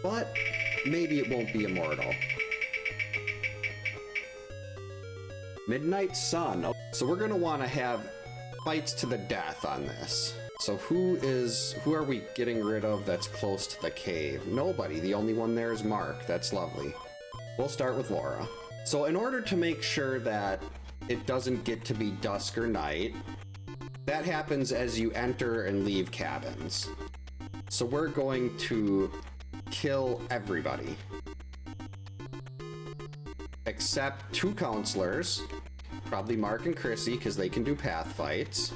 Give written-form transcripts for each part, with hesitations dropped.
but maybe it won't be Immortal. Midnight Sun. So we're gonna want to have fights to the death on this. So who are we getting rid of that's close to the cave? Nobody. The only one there is Mark. That's lovely. We'll start with Laura. So in order to make sure that it doesn't get to be dusk or night, that happens as you enter and leave cabins. So we're going to kill everybody. Except 2 counselors. Probably Mark and Chrissy, because they can do path fights.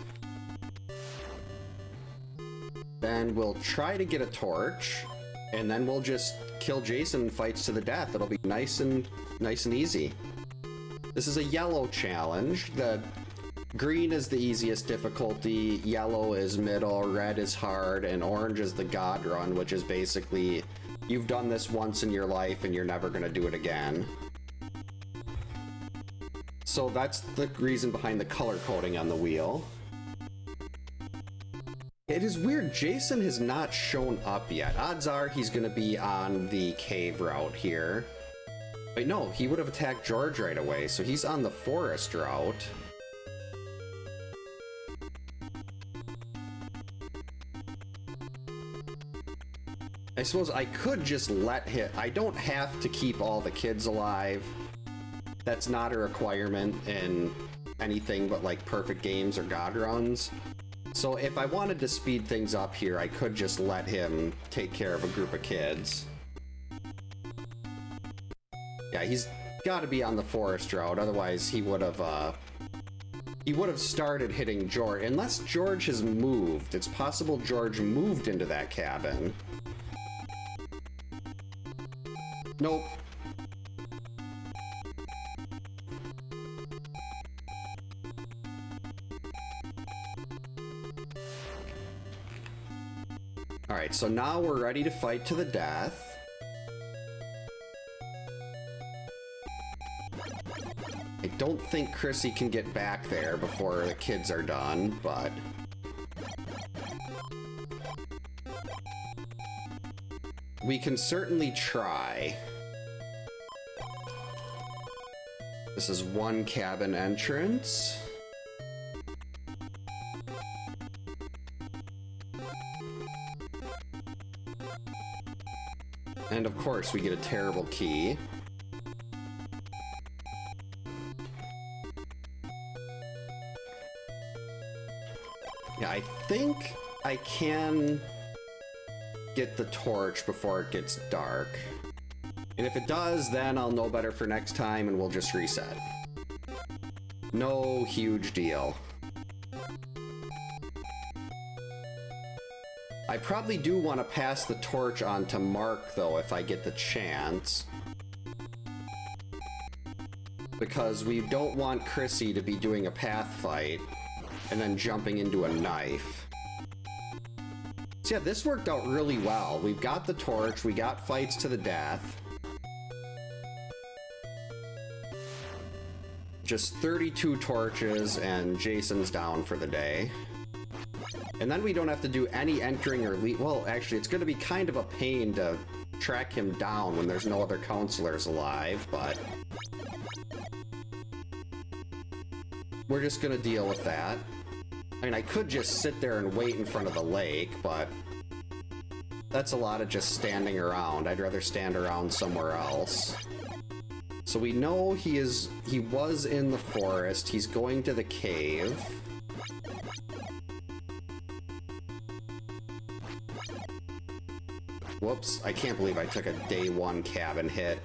Then we'll try to get a torch, and then we'll just kill Jason fights to the death. It'll be nice and easy. This is a yellow challenge. The green is the easiest difficulty, yellow is middle, red is hard, and orange is the God Run, which is basically you've done this once in your life and you're never gonna do it again. So that's the reason behind the color coding on the wheel. It is weird, Jason has not shown up yet. Odds are he's gonna be on the cave route here. Wait, no, he would have attacked George right away, so he's on the forest route. I suppose I could just let him... I don't have to keep all the kids alive. That's not a requirement in anything but like perfect games or God runs. So if I wanted to speed things up here, I could just let him take care of a group of kids. Yeah, he's got to be on the forest route, otherwise he would have started hitting George. Unless George has moved. It's possible George moved into that cabin. Nope. Alright, so now we're ready to fight to the death. I don't think Chrissy can get back there before the kids are done, but... we can certainly try. This is one cabin entrance. And of course, we get a terrible key. Yeah, I think I can get the torch before it gets dark. And if it does, then I'll know better for next time and we'll just reset. No huge deal. I probably do want to pass the torch on to Mark, though, if I get the chance. Because we don't want Chrissy to be doing a path fight and then jumping into a knife. So yeah, this worked out really well. We've got the torch, we got fights to the death. Just 32 torches and Jason's down for the day. And then we don't have to do any entering or leave. Well, actually, it's going to be kind of a pain to track him down when there's no other counselors alive, but we're just going to deal with that. I mean, I could just sit there and wait in front of the lake, but that's a lot of just standing around. I'd rather stand around somewhere else. So we know he was in the forest. He's going to the cave. Whoops, I can't believe I took a day 1 cabin hit.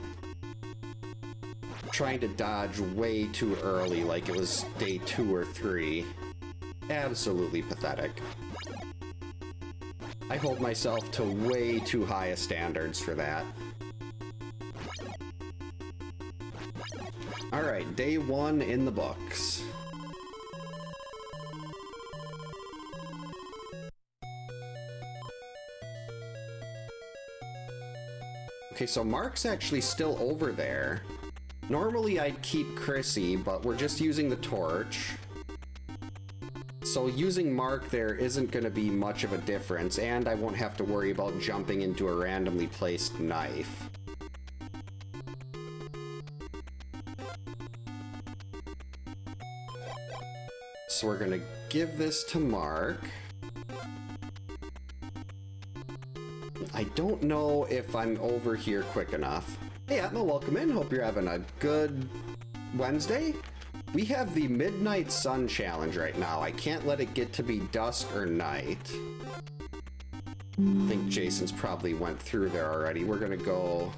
Trying to dodge way too early like it was day 2 or 3. Absolutely pathetic. I hold myself to way too high a standards for that. Alright, day 1 in the books. Okay, so Mark's actually still over there. Normally I'd keep Chrissy, but we're just using the torch. So using Mark there isn't going to be much of a difference, and I won't have to worry about jumping into a randomly placed knife. So we're going to give this to Mark. I don't know if I'm over here quick enough. Hey Atma, welcome in. Hope you're having a good Wednesday. We have the Midnight Sun Challenge right now. I can't let it get to be dusk or night. I think Jason's probably went through there already. We're gonna go...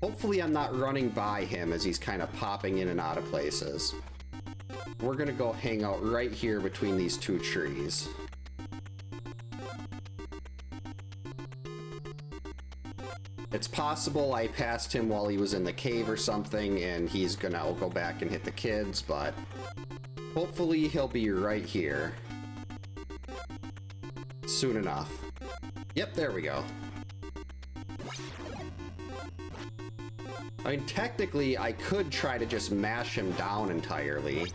Hopefully I'm not running by him as he's kind of popping in and out of places. We're gonna go hang out right here between these two trees. It's possible I passed him while he was in the cave or something, and he's gonna go back and hit the kids, but hopefully he'll be right here soon enough. Yep, there we go. I mean, technically, I could try to just mash him down entirely.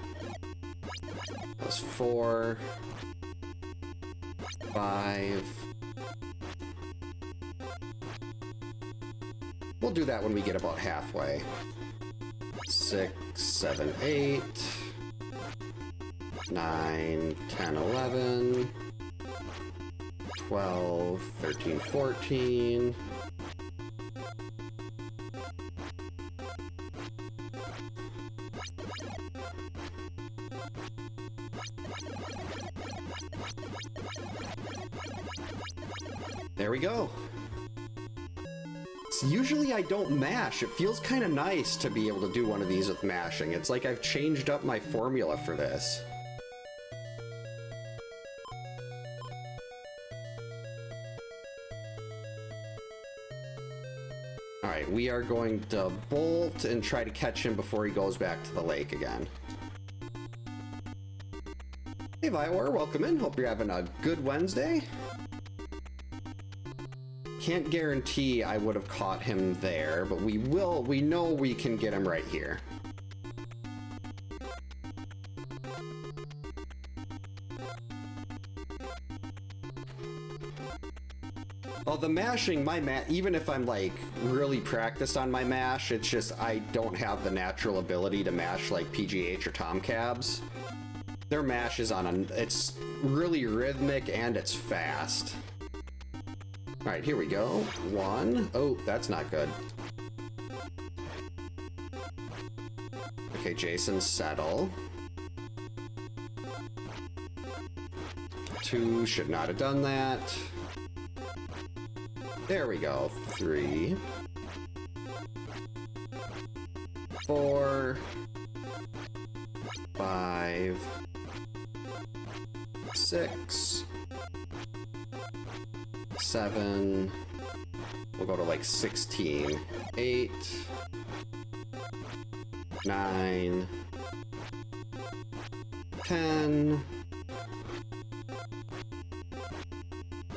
That was 4, 5... We'll do that when we get about halfway. 6, 7, 8, 9, 10, 11, 12, 13, 14. There we go. Usually I don't mash. It feels kind of nice to be able to do one of these with mashing. It's like I've changed up my formula for this. Alright, we are going to bolt and try to catch him before he goes back to the lake again. Hey Vior, welcome in. Hope you're having a good Wednesday. Can't guarantee I would have caught him there, but we know we can get him right here. Oh, the mashing, even if I'm like really practiced on my mash, it's just I don't have the natural ability to mash like PGH or Tomcabs. Their mash is it's really rhythmic and it's fast. All right, here we go. 1. Oh, that's not good. Okay, Jason, settle. 2, should not have done that. There we go. 3. 4. 5. 6. 7. We'll go to like 16. 8. 9. 10.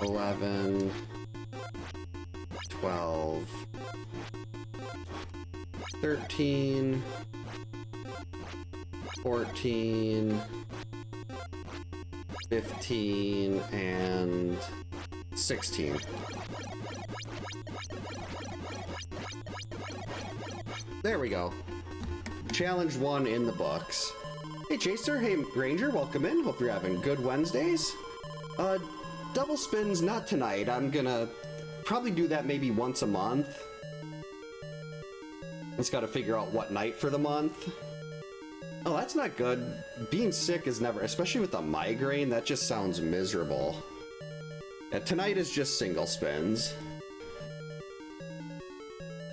11. 12. 13. 14. 15. And 16. There we go. Challenge 1 in the books. Hey Chaser, hey Ranger, welcome in. Hope you're having good Wednesdays. Double spins, not tonight. I'm gonna probably do that maybe once a month. Just gotta figure out what night for the month. Oh, that's not good. Being sick is never, especially with a migraine, that just sounds miserable. Yeah, tonight is just single spins.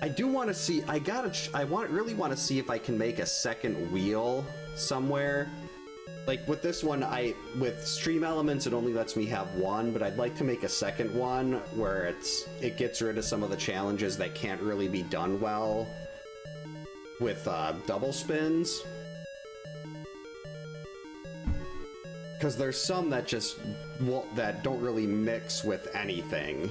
I do want to see, really want to see if I can make a second wheel somewhere. Like with this one, with Stream Elements, it only lets me have one, but I'd like to make a second one where it gets rid of some of the challenges that can't really be done well with double spins. Because there's some that just that don't really mix with anything.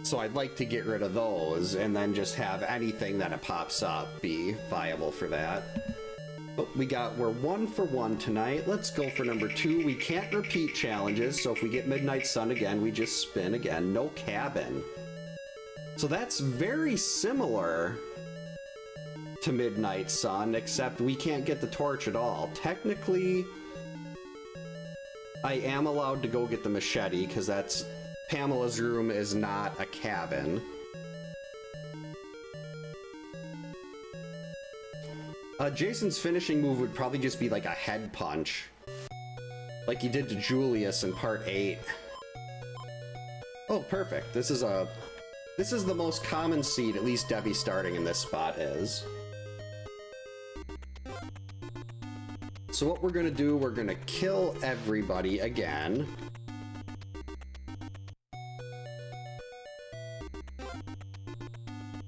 So I'd like to get rid of those and then just have anything that it pops up be viable for that. Oh, we're 1 for 1 tonight. Let's go for number 2. We can't repeat challenges, so if we get Midnight Sun again, we just spin again. No cabin. So that's very similar to Midnight Sun, except we can't get the torch at all. Technically, I am allowed to go get the machete, because that's Pamela's room is not a cabin. Jason's finishing move would probably just be like a head punch, like he did to Julius in part 8. Oh, perfect. This is the most common seed, at least Debbie starting in this spot is. So what we're gonna do, we're gonna kill everybody again.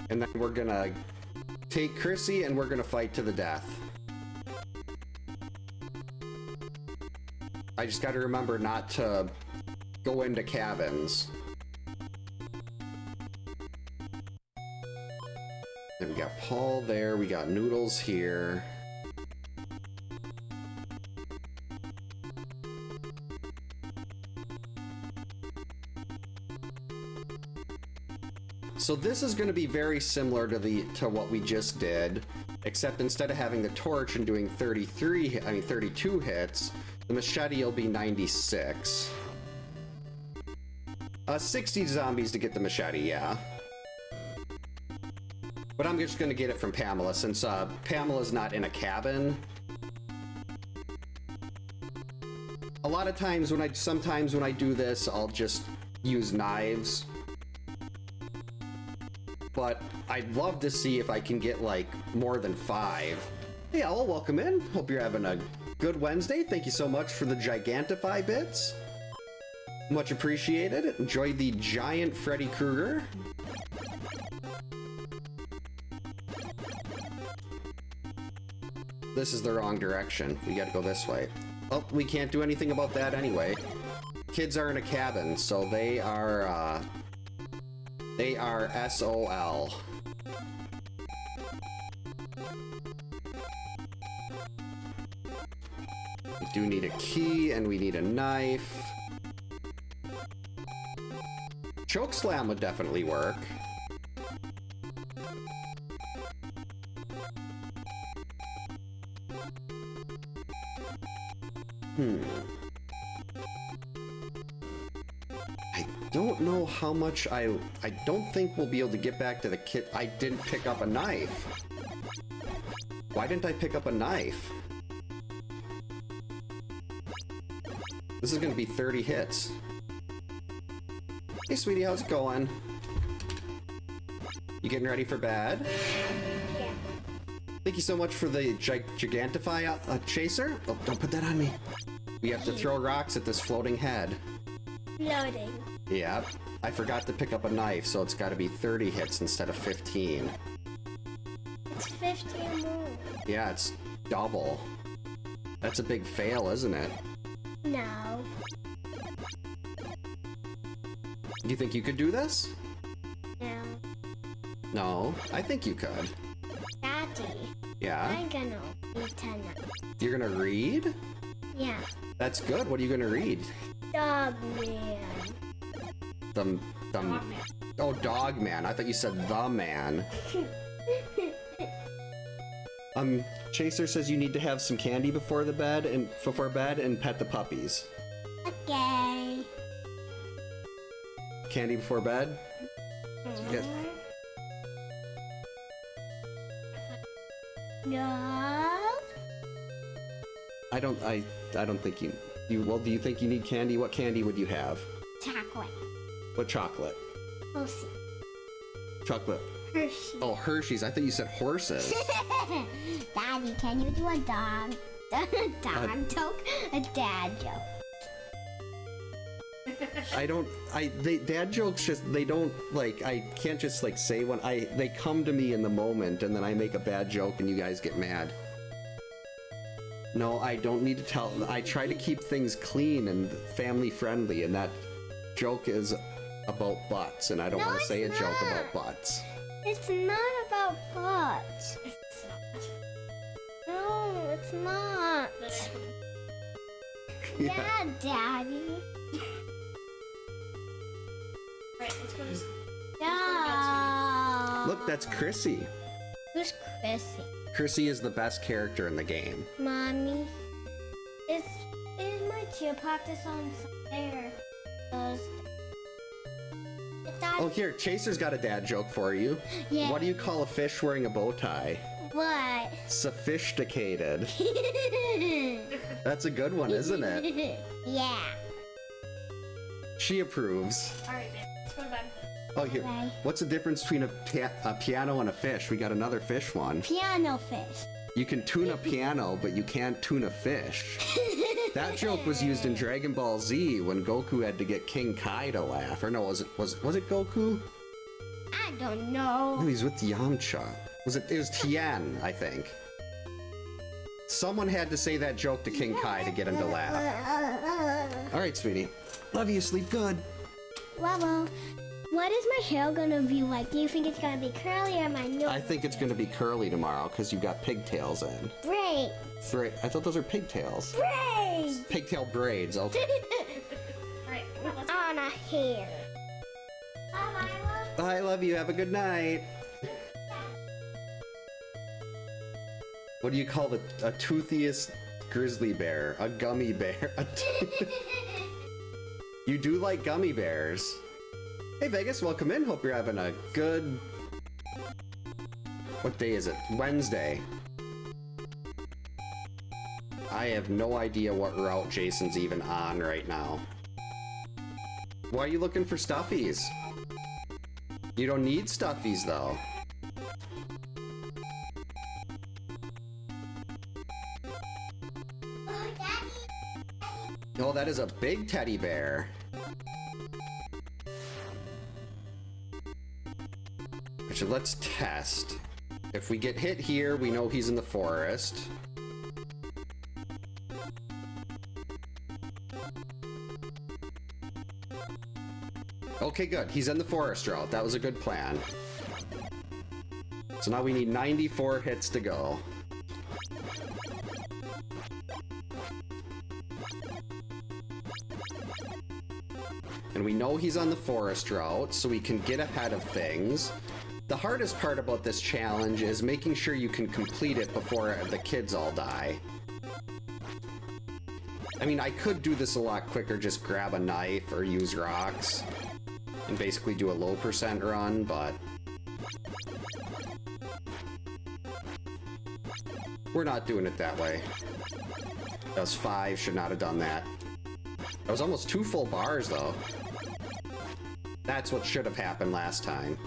And then we're gonna take Chrissy and we're gonna fight to the death. I just gotta remember not to go into cabins. Then we got Paul there, we got Noodles here. So this is going to be very similar to what we just did, except instead of having the torch and doing 32 hits, the machete will be 96. 60 zombies to get the machete, yeah. But I'm just going to get it from Pamela, since Pamela's not in a cabin. A lot of times sometimes when I do this, I'll just use knives. But I'd love to see if I can get like more than 5. Hey, all, welcome in. Hope you're having a good Wednesday. Thank you so much for the Gigantify bits. Much appreciated. Enjoy the giant Freddy Krueger. This is the wrong direction. We gotta go this way. Oh, we can't do anything about that anyway. Kids are in a cabin, so they are SOL. We do need a key and we need a knife. Choke slam would definitely work. I don't know how much I don't think we'll be able to get back to the kit. I didn't pick up a knife. Why didn't I pick up a knife? This is gonna be 30 hits. Hey sweetie, how's it going? You getting ready for bed? Yeah. Thank you so much for the Gigantify chaser. Oh, don't put that on me. We have to throw rocks at this floating head. Loading. Yep. I forgot to pick up a knife, so it's got to be 30 hits instead of 15. It's 15 more. Yeah, it's double. That's a big fail, isn't it? No. You think you could do this? No. No, I think you could. Daddy. Yeah? I'm gonna read tonight. You're gonna read? Yeah. That's good. What are you gonna read? Dog man. Oh, Dog Man. I thought you said the man. Chaser says you need to have some candy before bed and pet the puppies. Okay. Candy before bed? Yes. No. I don't think you well, do you think you need candy? What candy would you have? Chocolate. What chocolate? Hershey. Chocolate. Hershey. Oh, Hershey's. I thought you said horses. Daddy, can you do a dog joke? A dad joke. Dad jokes they don't, like, I can't just, like, say one. They come to me in the moment, and then I make a bad joke, and you guys get mad. No, I don't need to tell. I try to keep things clean and family friendly, and that joke is about butts, and I don't want to say a joke about butts. It's not about butts. No, it's not. Yeah, Daddy. Right, let's go to... No. Look, that's Chrissy. Who's Chrissy? Chrissy is the best character in the game. Mommy. Is my cheer practice on there? Oh, here, Chaser's got a dad joke for you. Yeah. What do you call a fish wearing a bow tie? What? Sophisticated. That's a good one, isn't it? Yeah. She approves. Alright, man. Let's go to bed. Oh, here. Bye. What's the difference between a piano and a fish? We got another fish one. Piano fish. You can tune a piano, but you can't tune a fish. That joke was used in Dragon Ball Z when Goku had to get King Kai to laugh. Or no, was it Goku? I don't know. No, he's with Yamcha. It was Tien, I think. Someone had to say that joke to King Kai to get him to laugh. All right, sweetie. Love you. Sleep good. Well, what is my hair gonna be like? Do you think it's gonna be curly or my nose? I think it's going to be curly tomorrow because you've got pigtails in. Braids. I thought those were pigtails. Braids. Pigtail braids. Okay. Alright, come on, let's go. On a hair. Bye, Milo. I love you. Have a good night. What do you call a toothiest grizzly bear? A gummy bear. You do like gummy bears. Hey Vegas, welcome in. Hope you're having a good... What day is it? Wednesday. I have no idea what route Jason's even on right now. Why are you looking for stuffies? You don't need stuffies though. Oh, Daddy. Oh, that is a big teddy bear. So let's test. If we get hit here, we know he's in the forest. Okay, good. He's in the forest route. That was a good plan. So now we need 94 hits to go. And we know he's on the forest route, so we can get ahead of things. The hardest part about this challenge is making sure you can complete it before the kids all die. I mean, I could do this a lot quicker, just grab a knife or use rocks and basically do a low percent run, but we're not doing it that way. That was 5, should not have done that. That was almost 2 full bars, though. That's what should have happened last time.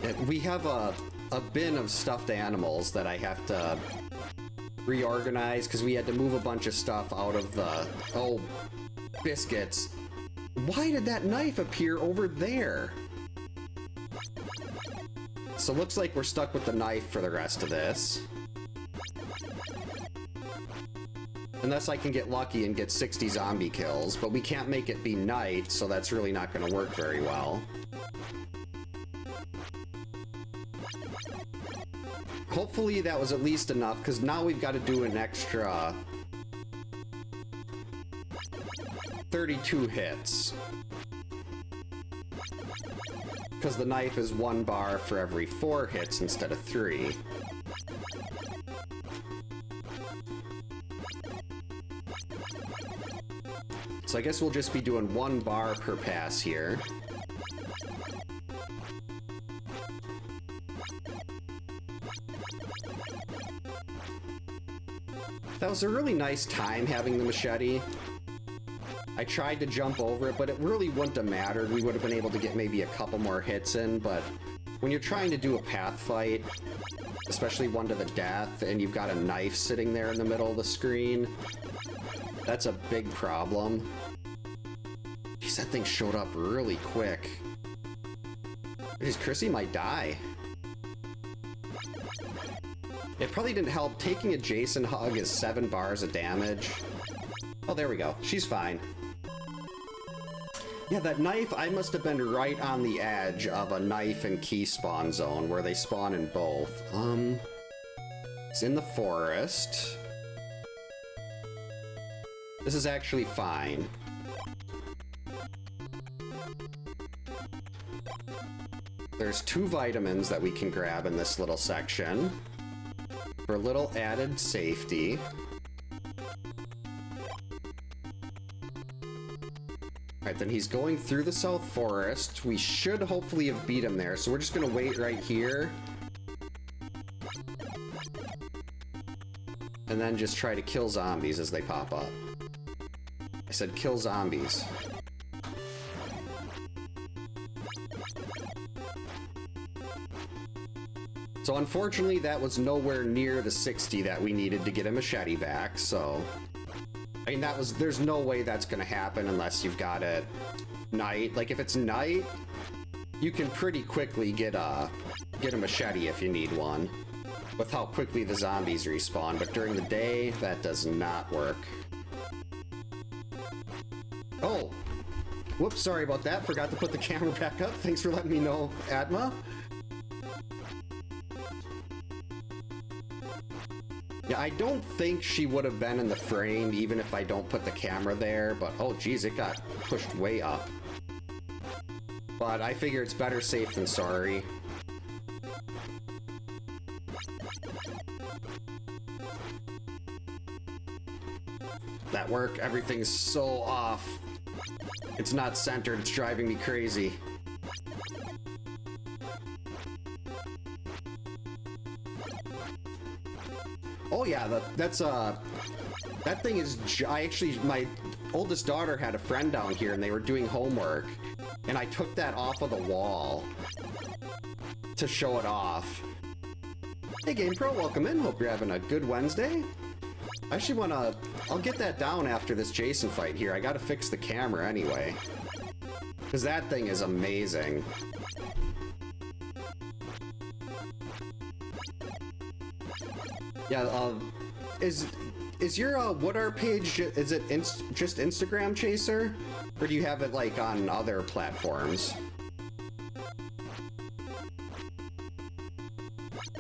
And we have a bin of stuffed animals that I have to reorganize because we had to move a bunch of stuff out of the... Oh, biscuits. Why did that knife appear over there? So looks like we're stuck with the knife for the rest of this. Unless I can get lucky and get 60 zombie kills, but we can't make it be night, so that's really not going to work very well. Hopefully that was at least enough, because now we've got to do an extra 32 hits. Because the knife is 1 bar for every 4 hits instead of 3. So I guess we'll just be doing 1 bar per pass here. That was a really nice time having the machete. I tried to jump over it, but it really wouldn't have mattered. We would have been able to get maybe a couple more hits in, but when you're trying to do a path fight, especially one to the death, and you've got a knife sitting there in the middle of the screen, that's a big problem. Jeez, that thing showed up really quick. Jeez, Chrissy might die. It probably didn't help. Taking a Jason hug is 7 bars of damage. Oh, there we go. She's fine. Yeah, that knife, I must have been right on the edge of a knife and key spawn zone where they spawn in both. It's in the forest. This is actually fine. There's 2 vitamins that we can grab in this little section for a little added safety. Alright, then he's going through the South Forest. We should hopefully have beat him there, so we're just gonna wait right here. And then just try to kill zombies as they pop up. I said kill zombies. So unfortunately, that was nowhere near the 60 that we needed to get a machete back, so... I mean, there's no way that's gonna happen unless you've got it night. Like, if it's night, you can pretty quickly get a machete if you need one, with how quickly the zombies respawn, but during the day, that does not work. Oh! Whoops, sorry about that. Forgot to put the camera back up. Thanks for letting me know, Atma. Yeah, I don't think she would have been in the frame even if I don't put the camera there, but oh geez, it got pushed way up. But I figure it's better safe than sorry. That work? Everything's so off. It's not centered, it's driving me crazy. Oh yeah, that thing is, my oldest daughter had a friend down here and they were doing homework, and I took that off of the wall to show it off. Hey Game Pro, welcome in, hope you're having a good Wednesday. I actually I'll get that down after this Jason fight here. I gotta fix the camera anyway, because that thing is amazing. Yeah, is your What Are page, is it just Instagram Chaser? Or do you have it like on other platforms?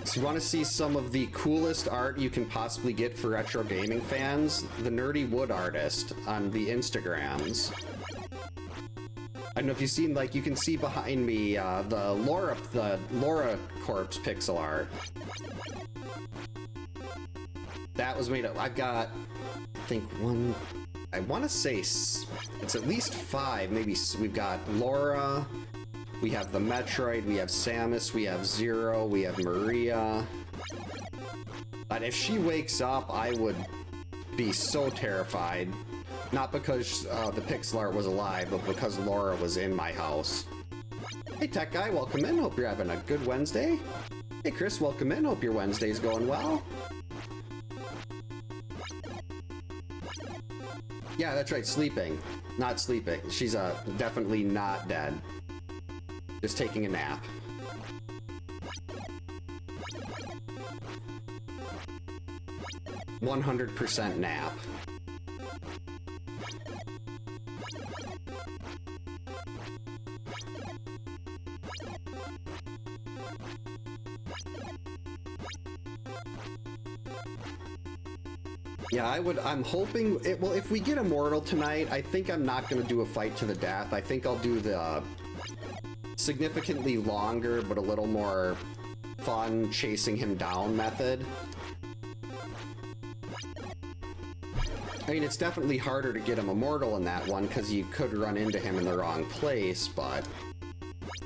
So you want to see some of the coolest art you can possibly get for retro gaming fans? The Nerdy Wood Artist on the Instagrams. I don't know if you've seen, like, you can see behind me the Laura Corpse pixel art. That was made up. I've got, I think I want to say it's at least 5. Maybe we've got Laura, we have the Metroid, we have Samus, we have Zero, we have Maria. But if she wakes up, I would be so terrified. Not because the pixel art was alive, but because Laura was in my house. Hey Tech Guy, welcome in. Hope you're having a good Wednesday. Hey Chris, welcome in. Hope your Wednesday's going well. Yeah, that's right, sleeping. Not sleeping. She's definitely not dead. Just taking a nap. %100% nap. Yeah, I'm hoping well, if we get Immortal tonight, I think I'm not going to do a fight to the death. I think I'll do the significantly longer but a little more fun chasing him down method. I mean, it's definitely harder to get him Immortal in that one because you could run into him in the wrong place, but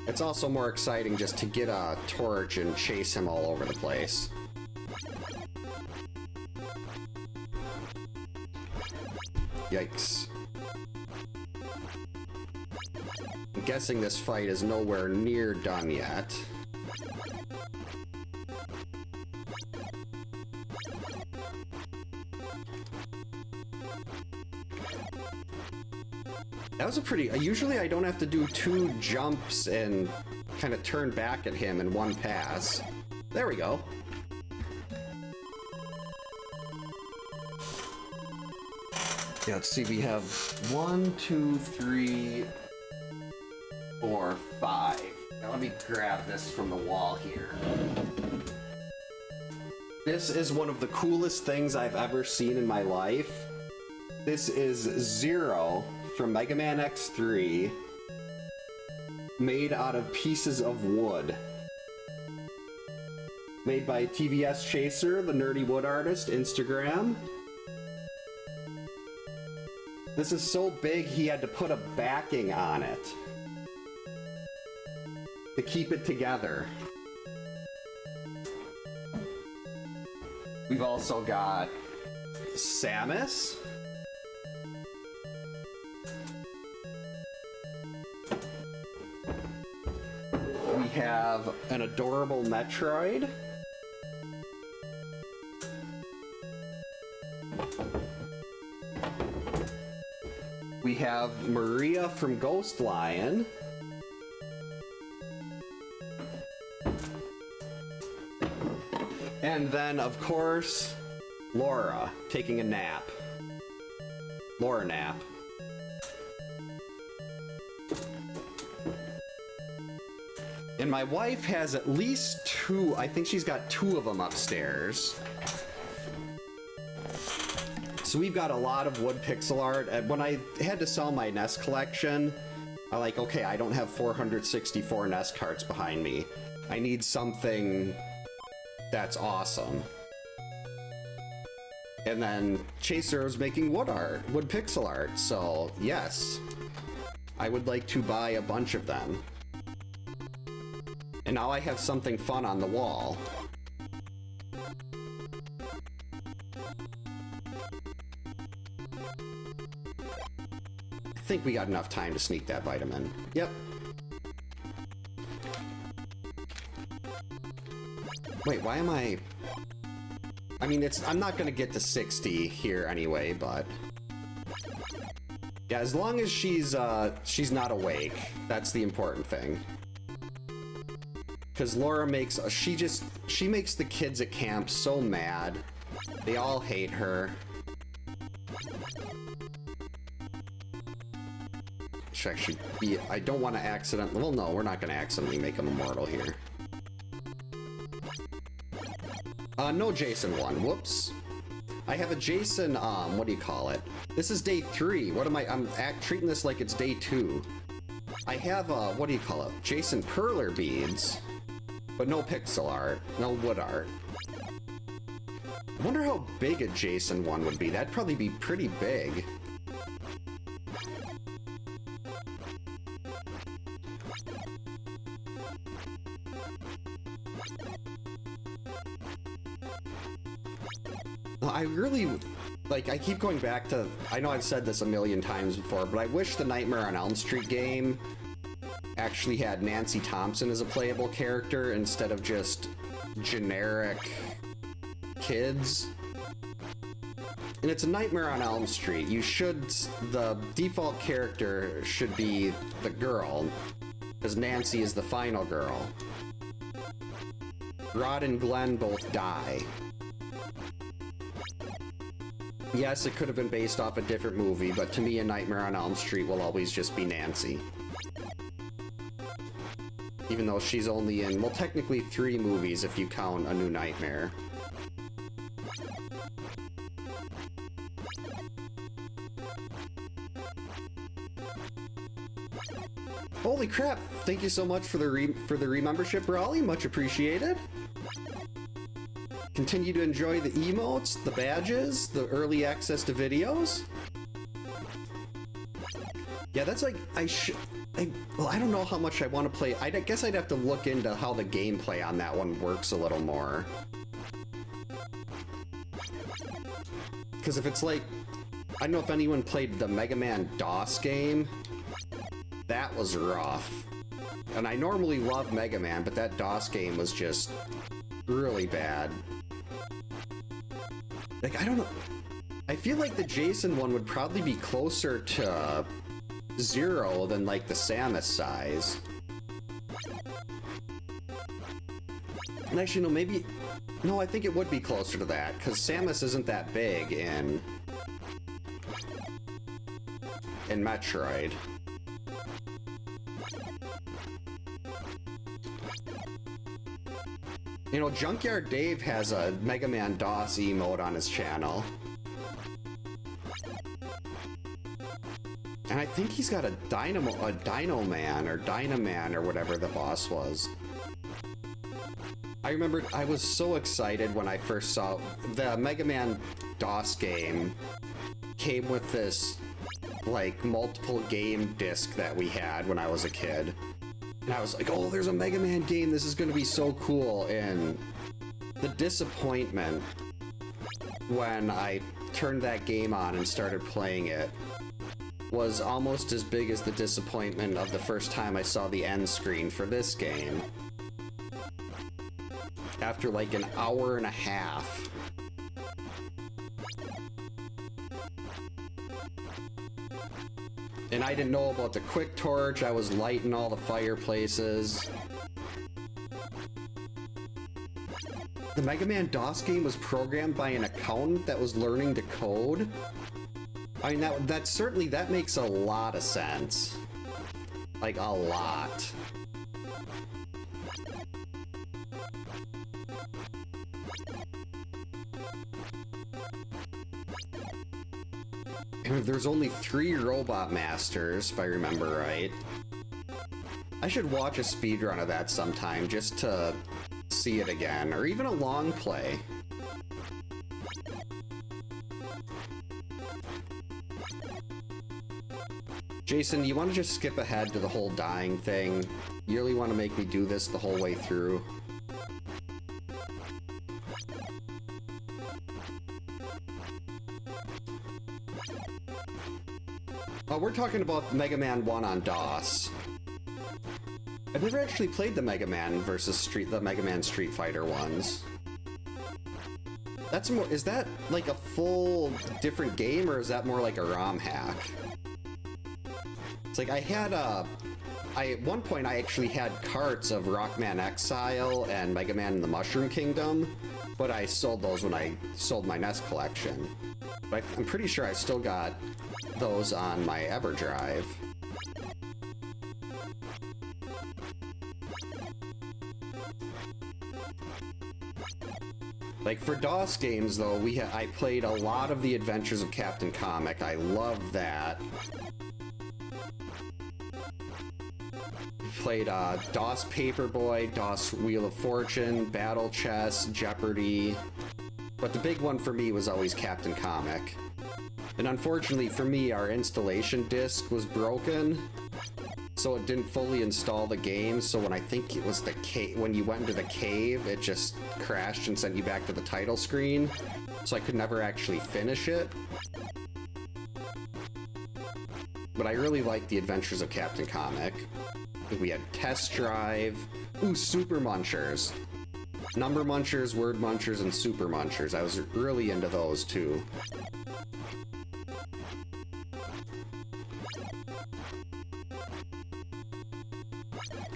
it's also more exciting just to get a torch and chase him all over the place. Yikes. I'm guessing this fight is nowhere near done yet. That was a pretty... usually I don't have to do 2 jumps and kind of turn back at him in one pass. There we go. Yeah, let's see, we have 1, 2, 3, 4, 5. Now let me grab this from the wall here. This is one of the coolest things I've ever seen in my life. This is Zero from Mega Man X3, made out of pieces of wood. Made by TVS Chaser, the nerdy wood artist, Instagram. This is so big he had to put a backing on it to keep it together. We've also got Samus. We have an adorable Metroid. We have Maria from Ghost Lion. And then, of course, Laura taking a nap. Laura nap. And my wife has at least 2, I think she's got 2 of them upstairs. So we've got a lot of wood pixel art. And when I had to sell my NES collection, I like, okay, I don't have 464 NES carts behind me. I need something that's awesome. And then Chaser was making wood art, wood pixel art. So yes, I would like to buy a bunch of them. And now I have something fun on the wall. I think we got enough time to sneak that vitamin. Yep. Wait, why am I mean, I'm not gonna get to 60 here anyway, but yeah, as long as she's not awake, that's the important thing. Because Laura makes, she makes the kids at camp so mad. They all hate her. Should actually be, I don't want to accidentally, well no, we're not going to accidentally make him immortal here. No Jason 1, whoops. I have a Jason, what do you call it? This is day 3, I'm treating this like it's day 2. I have, what do you call it? Jason Perler beads, but no pixel art, no wood art. I wonder how big a Jason 1 would be. That'd probably be pretty big. I really, like, I keep going back to, I know I've said this a million times before, but I wish the Nightmare on Elm Street game actually had Nancy Thompson as a playable character instead of just generic kids. And it's a Nightmare on Elm Street. The default character should be the girl, because Nancy is the final girl. Rod and Glenn both die. Yes, it could have been based off a different movie, but to me, A Nightmare on Elm Street will always just be Nancy. Even though she's only in, well, technically 3 movies if you count A New Nightmare. Holy crap! Thank you so much for the re-membership, Raleigh. Much appreciated. Continue to enjoy the emotes, the badges, the early access to videos. Yeah, that's like, well, I don't know how much I want to play. I guess I'd have to look into how the gameplay on that one works a little more. Because if it's like, I don't know if anyone played the Mega Man DOS game. That was rough. And I normally love Mega Man, but that DOS game was just really bad. Like, I don't know. I feel like the Jason one would probably be closer to Zero than, like, the Samus size. And actually, no, maybe... No, I think it would be closer to that, because Samus isn't that big in Metroid. You know, Junkyard Dave has a Mega Man DOS emote on his channel. And I think he's got a Dino Man or Dynaman or whatever the boss was. I remember I was so excited when I first saw the Mega Man DOS game came with this like multiple game disc that we had when I was a kid. And I was like, oh, there's a Mega Man game, this is gonna be so cool. And the disappointment when I turned that game on and started playing it was almost as big as the disappointment of the first time I saw the end screen for this game. After like an hour and a half. And I didn't know about the quick torch, I was lighting all the fireplaces. The Mega Man DOS game was programmed by an accountant that was learning to code. I mean, that makes a lot of sense. Like, a lot. And there's only 3 Robot Masters, if I remember right. I should watch a speedrun of that sometime, just to see it again, or even a long play. Jason, you want to just skip ahead to the whole dying thing? You really want to make me do this the whole way through? Oh, we're talking about Mega Man 1 on DOS. I've never actually played the Mega Man versus the Mega Man Street Fighter ones. That's more, is that like a full different game, or is that more like a ROM hack? It's like I had at one point I actually had carts of Rockman Exile and Mega Man in the Mushroom Kingdom, but I sold those when I sold my NES collection. But I'm pretty sure I still got those on my EverDrive. Like for DOS games though, I played a lot of the Adventures of Captain Comic. I loved that. Played DOS Paperboy, DOS Wheel of Fortune, Battle Chess, Jeopardy. But the big one for me was always Captain Comic. And unfortunately for me, our installation disc was broken, so it didn't fully install the game. So when I think it was the when you went into the cave, it just crashed and sent you back to the title screen. So I could never actually finish it. But I really liked the Adventures of Captain Comic. We had Test Drive. Ooh, Super Munchers. Number Munchers, Word Munchers, and Super Munchers. I was really into those too.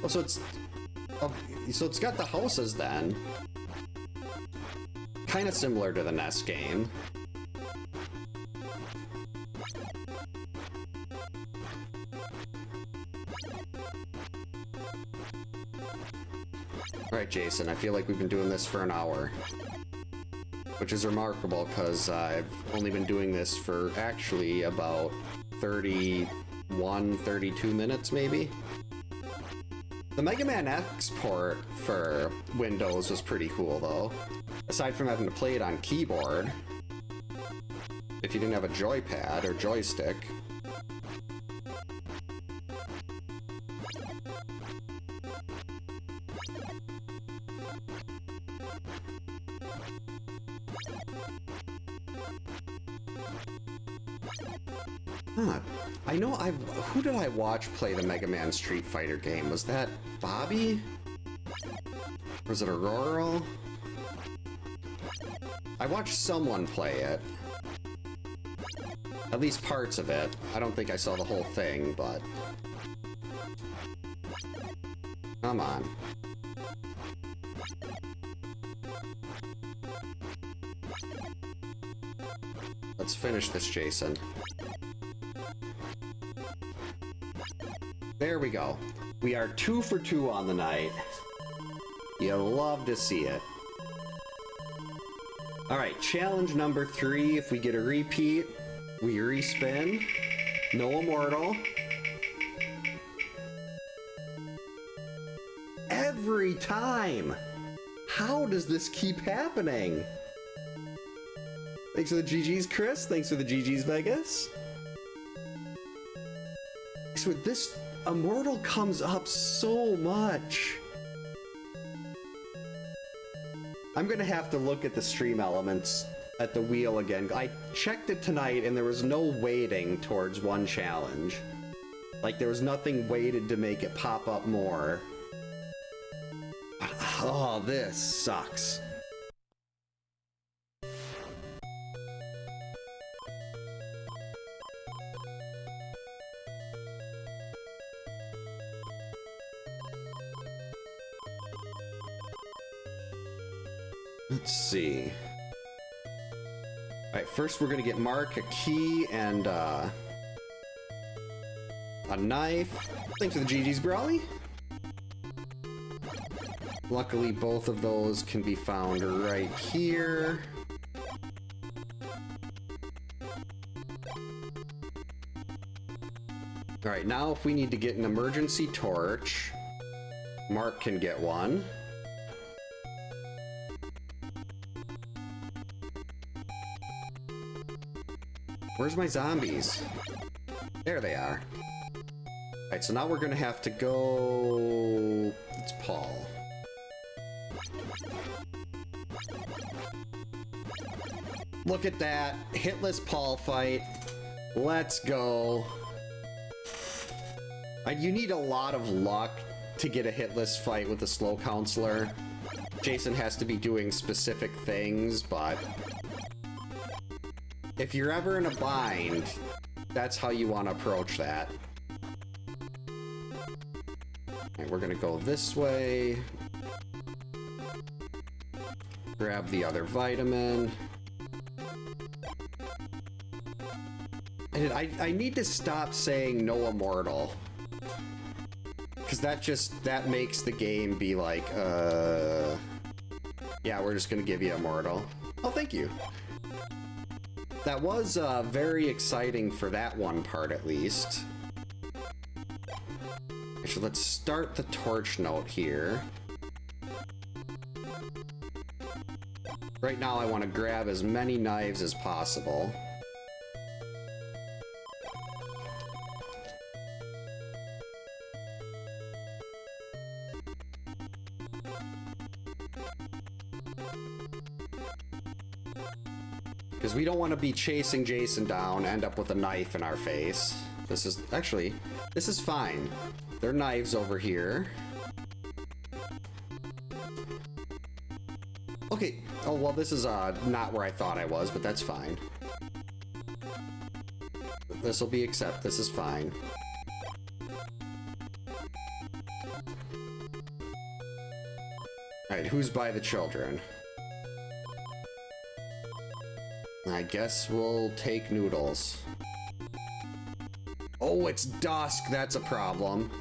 Oh, so it's got the houses then. Kind of similar to the NES game. Alright, Jason, I feel like we've been doing this for an hour. Which is remarkable, because I've only been doing this for actually about 31, 32 minutes, maybe? The Mega Man export for Windows was pretty cool, though. Aside from having to play it on keyboard, if you didn't have a joypad or joystick. Huh. I know who did I watch play the Mega Man Street Fighter game? Was that Bobby? Or was it Aurora? I watched someone play it. At least parts of it. I don't think I saw the whole thing, but... Come on. Let's finish this, Jason. There we go. We are 2 for 2 on the night. You love to see it. Alright, challenge number 3. If we get a repeat, we respin. No Immortal. Every time! How does this keep happening? Thanks for the GG's, Chris. Thanks for the GG's, Vegas. So this Immortal comes up so much. I'm gonna have to look at the stream elements at the wheel again. I checked it tonight and there was no weighting towards one challenge. Like there was nothing weighted to make it pop up more. Oh, this sucks. Let's see. Alright, first we're gonna get Mark a key and a knife. Thanks for the GG's, Brawly. Luckily, both of those can be found right here. Alright, now if we need to get an emergency torch, Mark can get one. Where's my zombies? There they are. Alright, so now we're gonna have to go... It's Paul. Look at that. Hitless Paul fight. Let's go. You need a lot of luck to get a hitless fight with a slow counselor. Jason has to be doing specific things, but... if you're ever in a bind, that's how you want to approach that. Alright, we're gonna go this way. Grab the other vitamin. And I need to stop saying no Immortal. Because that makes the game be like, yeah, we're just gonna give you Immortal. Oh, thank you. That was very exciting for that one part, at least. Actually, let's start the torch note here. Right now, I want to grab as many knives as possible. Because we don't want to be chasing Jason down, end up with a knife in our face. This is, actually, this is fine. There are knives over here. Okay, oh well, this is not where I thought I was, but that's fine. This will be this is fine. Alright, who's by the children? I guess we'll take Noodles. Oh, it's dusk. That's a problem.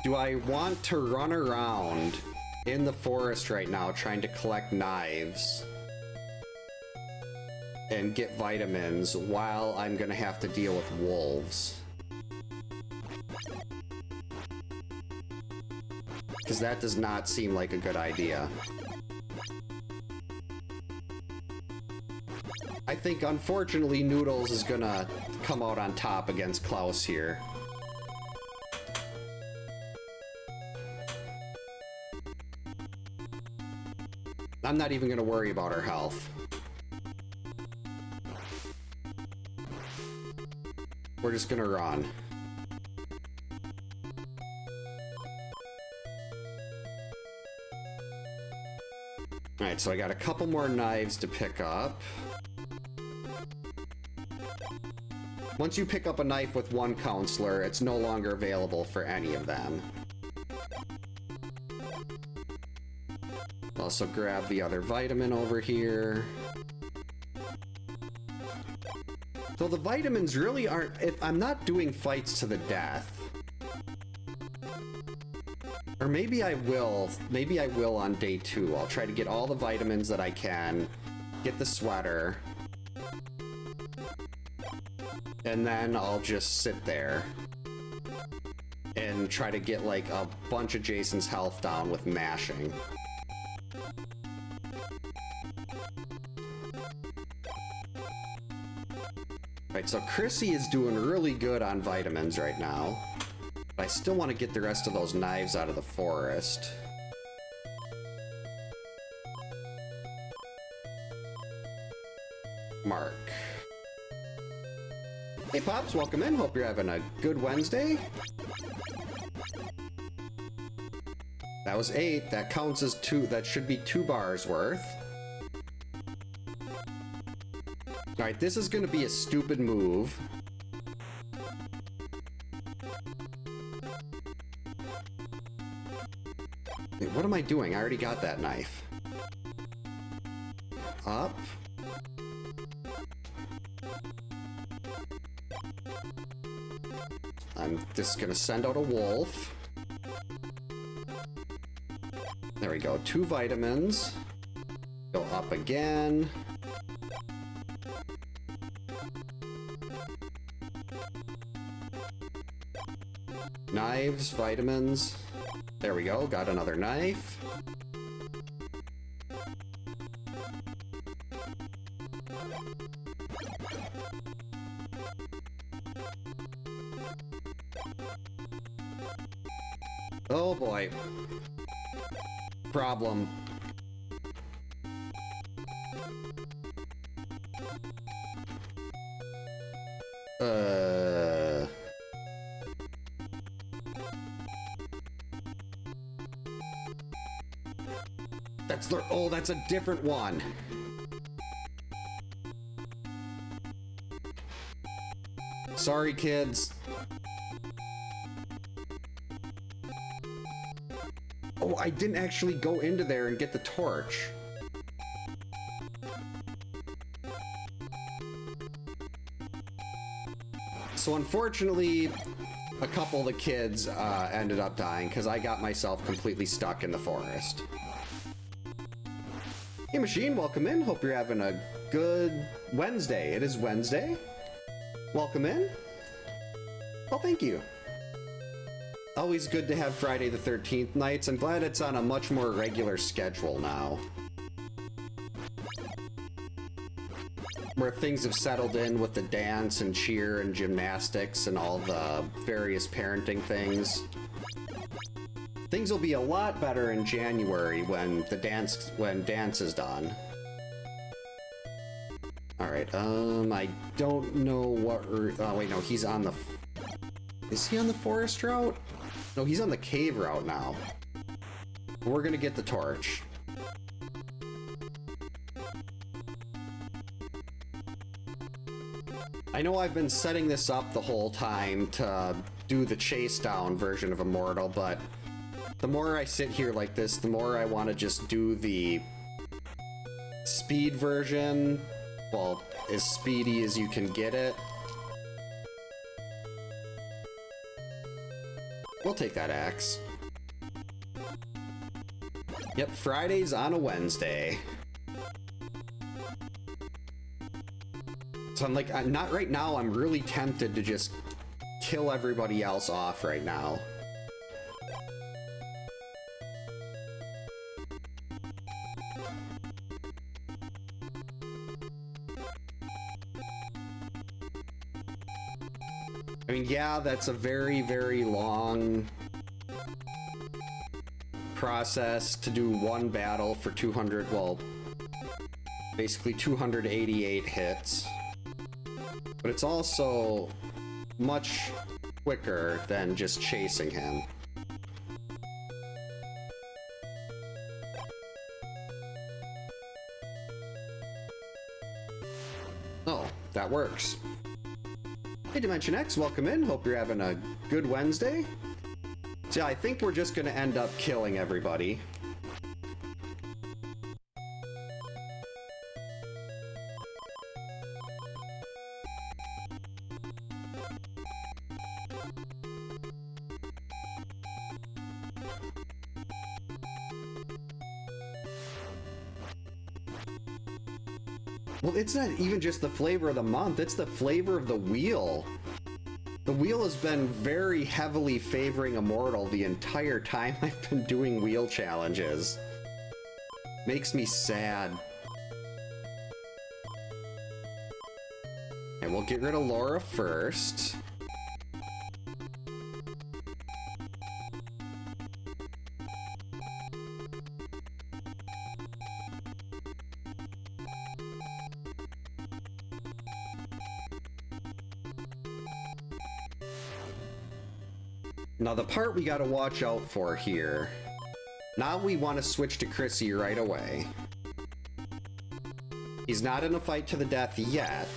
Do I want to run around in the forest right now trying to collect knives and get vitamins while I'm gonna have to deal with wolves? Because that does not seem like a good idea. I think, unfortunately, Noodles is gonna come out on top against Klaus here. I'm not even gonna worry about her health. We're just gonna run. Alright, so I got a couple more knives to pick up. Once you pick up a knife with one counselor, it's no longer available for any of them. Also grab the other vitamin over here. So the vitamins really aren't... I'm not doing fights to the death. Or maybe I will on day 2. I'll try to get all the vitamins that I can, get the sweater, and then I'll just sit there and try to get like a bunch of Jason's health down with mashing. Right, so Chrissy is doing really good on vitamins right now. But I still want to get the rest of those knives out of the forest. Mark. Hey Pops, welcome in. Hope you're having a good Wednesday. That was 8. That counts as 2. That should be 2 bars worth. Alright, this is going to be a stupid move. Wait, what am I doing? I already got that knife. Up. I'm just going to send out a wolf. There we go. 2 vitamins. Go up again. Knives, vitamins. There we go. Got another knife. Oh boy. Problem. That's the... Oh, that's a different one. Sorry, kids. Oh, I didn't actually go into there and get the torch. So unfortunately, a couple of the kids ended up dying because I got myself completely stuck in the forest. Hey Machine, welcome in. Hope you're having a good Wednesday. It is Wednesday. Welcome in. Oh, thank you. Always good to have Friday the 13th nights. I'm glad it's on a much more regular schedule now, where things have settled in with the dance and cheer and gymnastics and all the various parenting things. Things will be a lot better in January when dance is done. All right. I don't know what. Oh wait, no, he's on the. Is he on the forest route? No, he's on the cave route now. We're gonna get the torch. I know I've been setting this up the whole time to do the chase down version of Immortal, but the more I sit here like this, the more I want to just do the speed version, well, as speedy as you can get it. We'll take that axe. Yep, Friday's on a Wednesday. So I'm like, not right now, I'm really tempted to just kill everybody else off right now. I mean, yeah, that's a very, very long process to do one battle for 200, well, basically 288 hits. But it's also much quicker than just chasing him. Oh, that works. Hey Dimension X, welcome in. Hope you're having a good Wednesday. So yeah, I think we're just gonna end up killing everybody. Well, it's not even just the flavor of the month, it's the flavor of the wheel. The wheel has been very heavily favoring Immortal the entire time I've been doing wheel challenges. Makes me sad. And we'll get rid of Laura first. Now the part we gotta watch out for here. Now we want to switch to Chrissy right away. He's not in a fight to the death yet.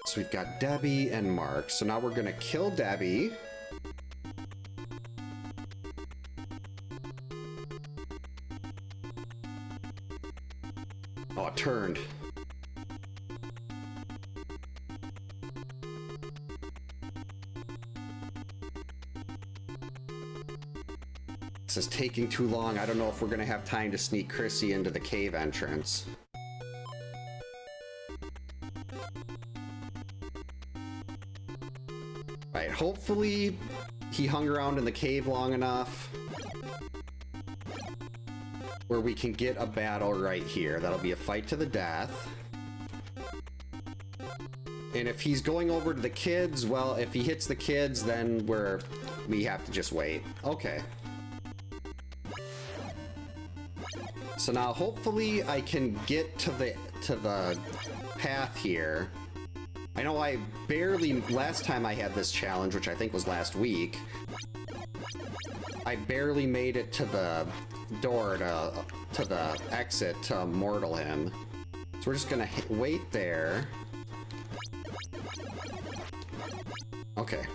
So we've got Debbie and Mark. So now we're gonna kill Debbie. Oh, it turned. This is taking too long. I don't know if we're gonna have time to sneak Chrissy into the cave entrance. Alright, hopefully he hung around in the cave long enough where we can get a battle right here. That'll be a fight to the death. And if he's going over to the kids, well, if he hits the kids, then we have to just wait. Okay. So now hopefully I can get to the path here. I know I barely, last time I had this challenge, which I think was last week, I barely made it to the door to the exit to mortal him. So we're just gonna wait there. Okay.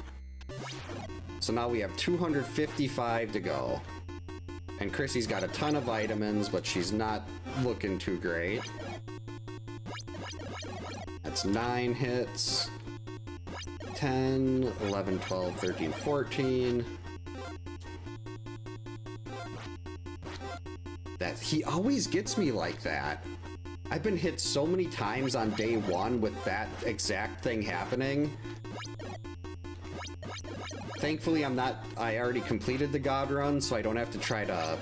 So now we have 255 to go. And Chrissy's got a ton of vitamins, but she's not looking too great. That's 9 hits. 10, 11, 12, 13, 14. That he always gets me like that. I've been hit so many times on day one with that exact thing happening. Thankfully, I already completed the God Run, so I don't have to try to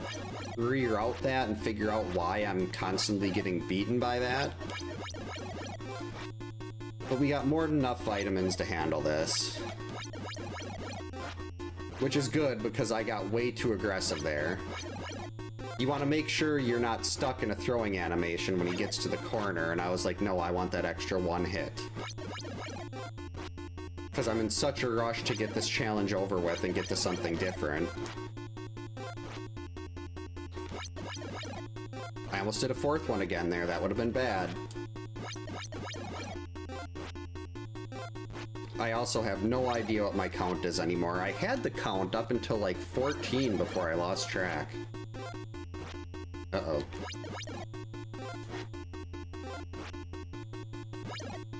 reroute that and figure out why I'm constantly getting beaten by that. But we got more than enough vitamins to handle this. Which is good, because I got way too aggressive there. You want to make sure you're not stuck in a throwing animation when he gets to the corner, and I was like, no, I want that extra 1 hit. Because I'm in such a rush to get this challenge over with and get to something different. I almost did a 4th one again there, that would have been bad. I also have no idea what my count is anymore. I had the count up until like 14 before I lost track. Uh-oh.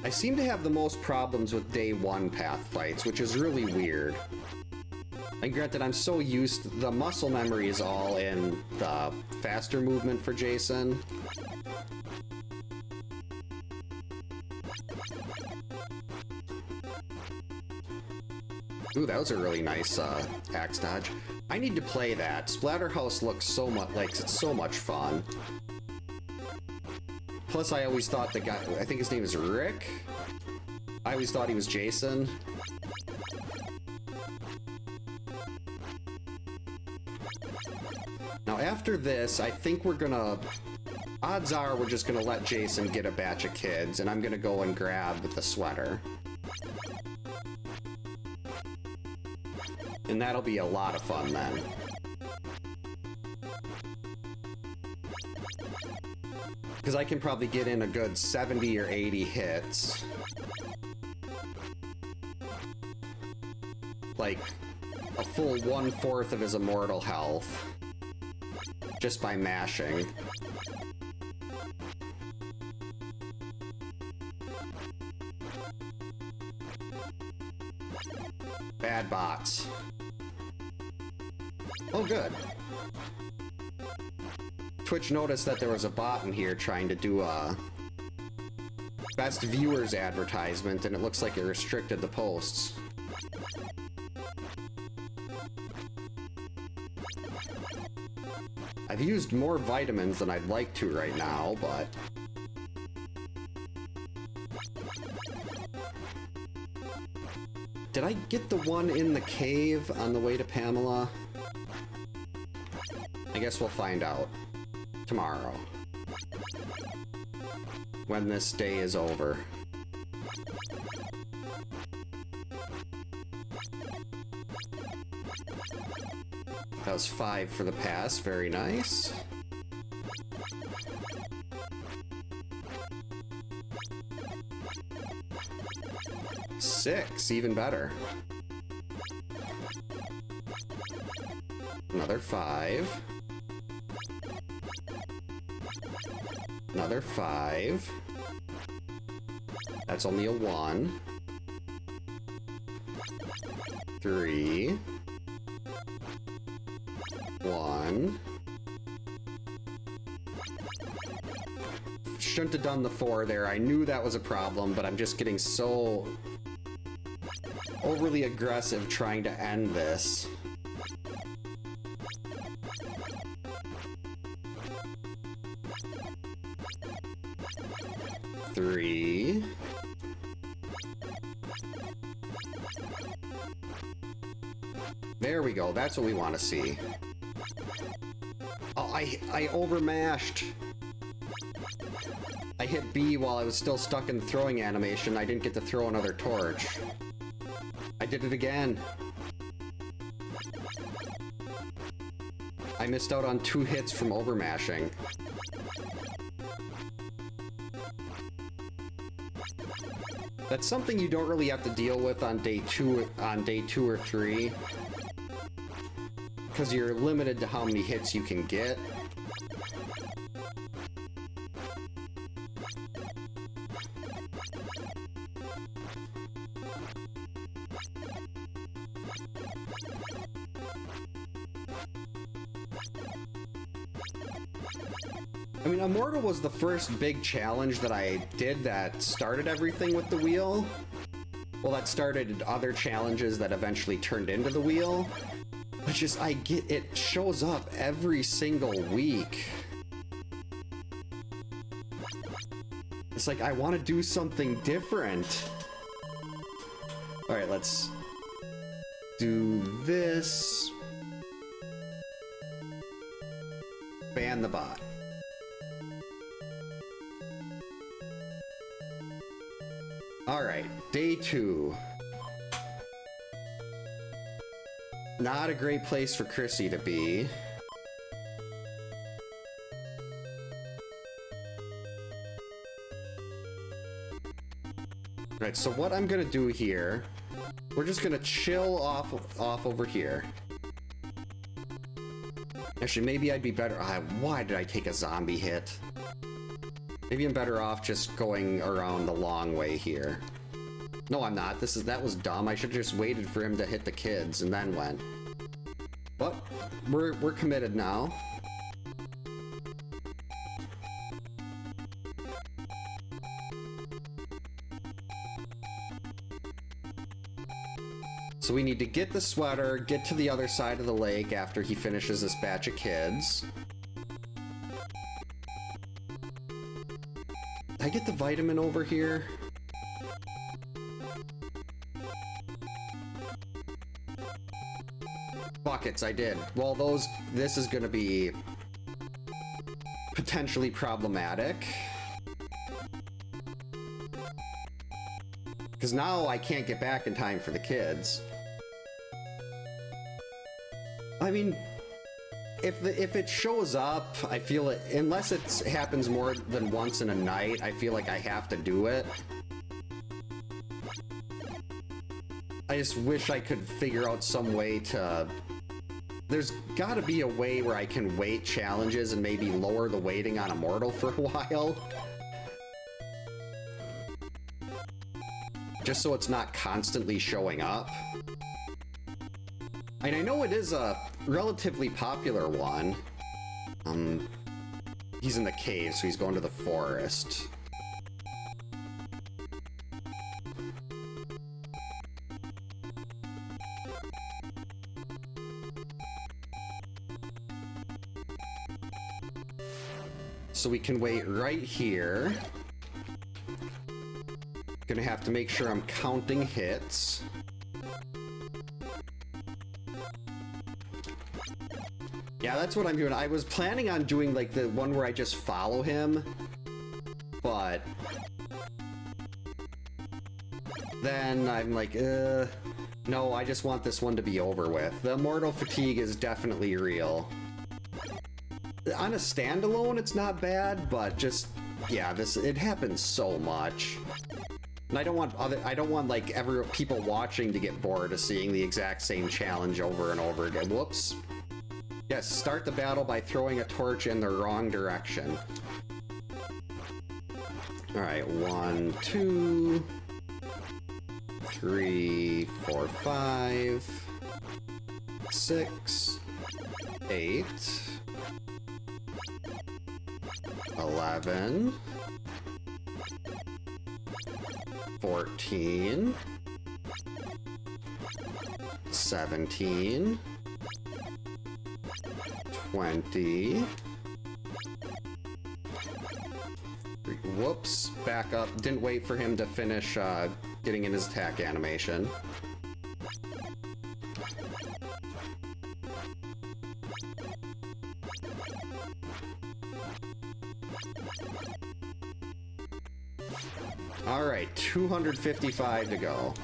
I seem to have the most problems with day 1 path fights, which is really weird. And granted, I'm so used, the muscle memory is all in the faster movement for Jason. Ooh, that was a really nice axe dodge. I need to play that. Splatterhouse looks so much like it's so much fun. Plus, I always thought the guy, I think his name is Rick. I always thought he was Jason. Now, after this, I think we're gonna, odds are we're just gonna let Jason get a batch of kids, and I'm gonna go and grab the sweater. And that'll be a lot of fun then. Because I can probably get in a good 70 or 80 hits. Like, a full 1/4 of his immortal health. Just by mashing. Bad bots. Oh, good. Twitch noticed that there was a bot in here trying to do a best viewers advertisement, and it looks like it restricted the posts. I've used more vitamins than I'd like to right now, but... Did I get the one in the cave on the way to Pamela? I guess we'll find out tomorrow, when this day is over. That was 5 for the pass, very nice. Six, even better. Another 5. Another 5. That's only a 1. 3. 1. Shouldn't have done the 4 there. I knew that was a problem, but I'm just getting so overly aggressive trying to end this. Three. There we go. That's what we want to see. Oh, I overmashed. I hit B while I was still stuck in the throwing animation. I didn't get to throw another torch. I did it again. I missed out on 2 hits from overmashing. That's something you don't really have to deal with on day 2 or 3. Because you're limited to how many hits you can get. I mean, Immortal was the first big challenge that I did that started everything with the wheel. Well, that started other challenges that eventually turned into the wheel. But just, it shows up every single week. It's like, I want to do something different. Alright, let's do this. Ban the bot. Alright, day 2. Not a great place for Chrissy to be. Right, so what I'm gonna do here, we're just gonna chill off over here. Actually, maybe I'd be better. Why did I take a zombie hit? Maybe I'm better off just going around the long way here. No, I'm not. That was dumb. I should have just waited for him to hit the kids and then went. But we're committed now. So we need to get the sweater, get to the other side of the lake after he finishes this batch of kids. Did I get the vitamin over here? Buckets, I did. Well, this is gonna be potentially problematic. Because now I can't get back in time for the kids. I mean, if it shows up, I feel it, unless it happens more than once in a night, I feel like I have to do it. I just wish I could figure out some way to... There's gotta be a way where I can weight challenges and maybe lower the weighting on Immortal for a while. Just so it's not constantly showing up. And I know it is a relatively popular one. He's in the cave, so he's going to the forest. So we can wait right here. Gonna have to make sure I'm counting hits. Yeah, that's what I'm doing. I was planning on doing like the one where I just follow him, but then I'm like, no, I just want this one to be over with. The Immortal fatigue is definitely real. On a standalone, it's not bad, but just, yeah, it happens so much. And I don't want like people watching to get bored of seeing the exact same challenge over and over again. Whoops. Yes, start the battle by throwing a torch in the wrong direction. Alright, 1, 2, 3, 4, 5, 6, 8, 11, 14, 17, 20. Whoops, back up. Didn't wait for him to finish getting in his attack animation. All right, 255 to go.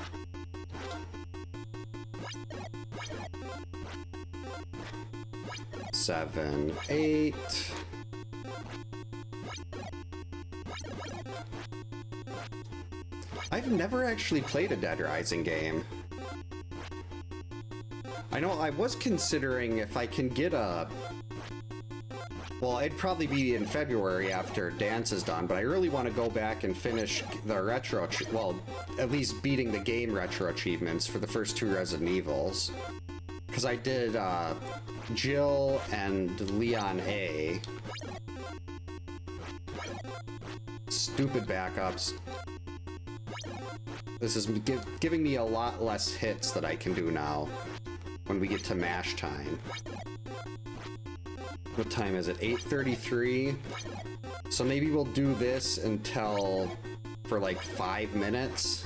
Seven, 8. I've never actually played a Dead Rising game. I know I was considering if I can get a... Well, it'd probably be in February after Dance is done, but I really want to go back and finish the retro... Well, at least beating the game retro achievements for the first 2 Resident Evils. Because I did Jill and Leon A. Stupid backups. This is giving me a lot less hits that I can do now when we get to mash time. What time is it? 8:33. So maybe we'll do this until for like 5 minutes,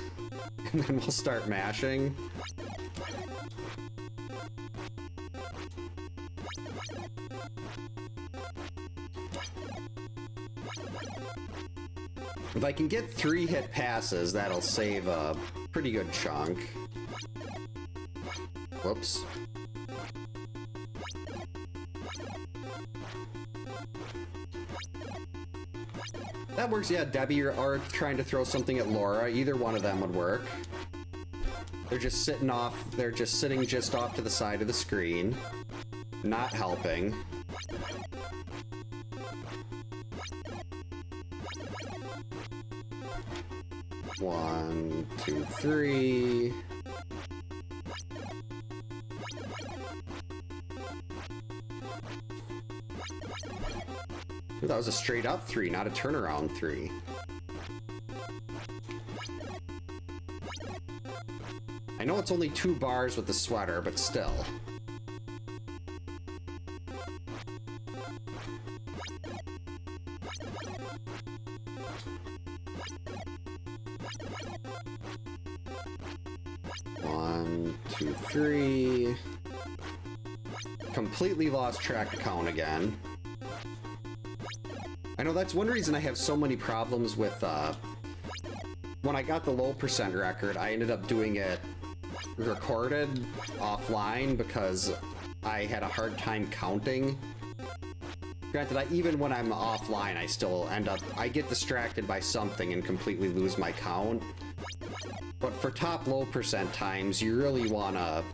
and then we'll start mashing. If I can get 3 hit passes, that'll save a pretty good chunk. Whoops. That works, yeah. Debbie or trying to throw something at Laura. Either one of them would work. They're just sitting off to the side of the screen. Not helping. One, 2, 3. Ooh, that was a straight up 3, not a turnaround 3. I know it's only 2 bars with the sweater, but still. One, 2, 3. Completely lost track of count again. I know that's one reason I have so many problems with, when I got the low percent record, I ended up doing it recorded offline because I had a hard time counting. Granted, even when I'm offline, I still I get distracted by something and completely lose my count. But for top low percent times, you really want to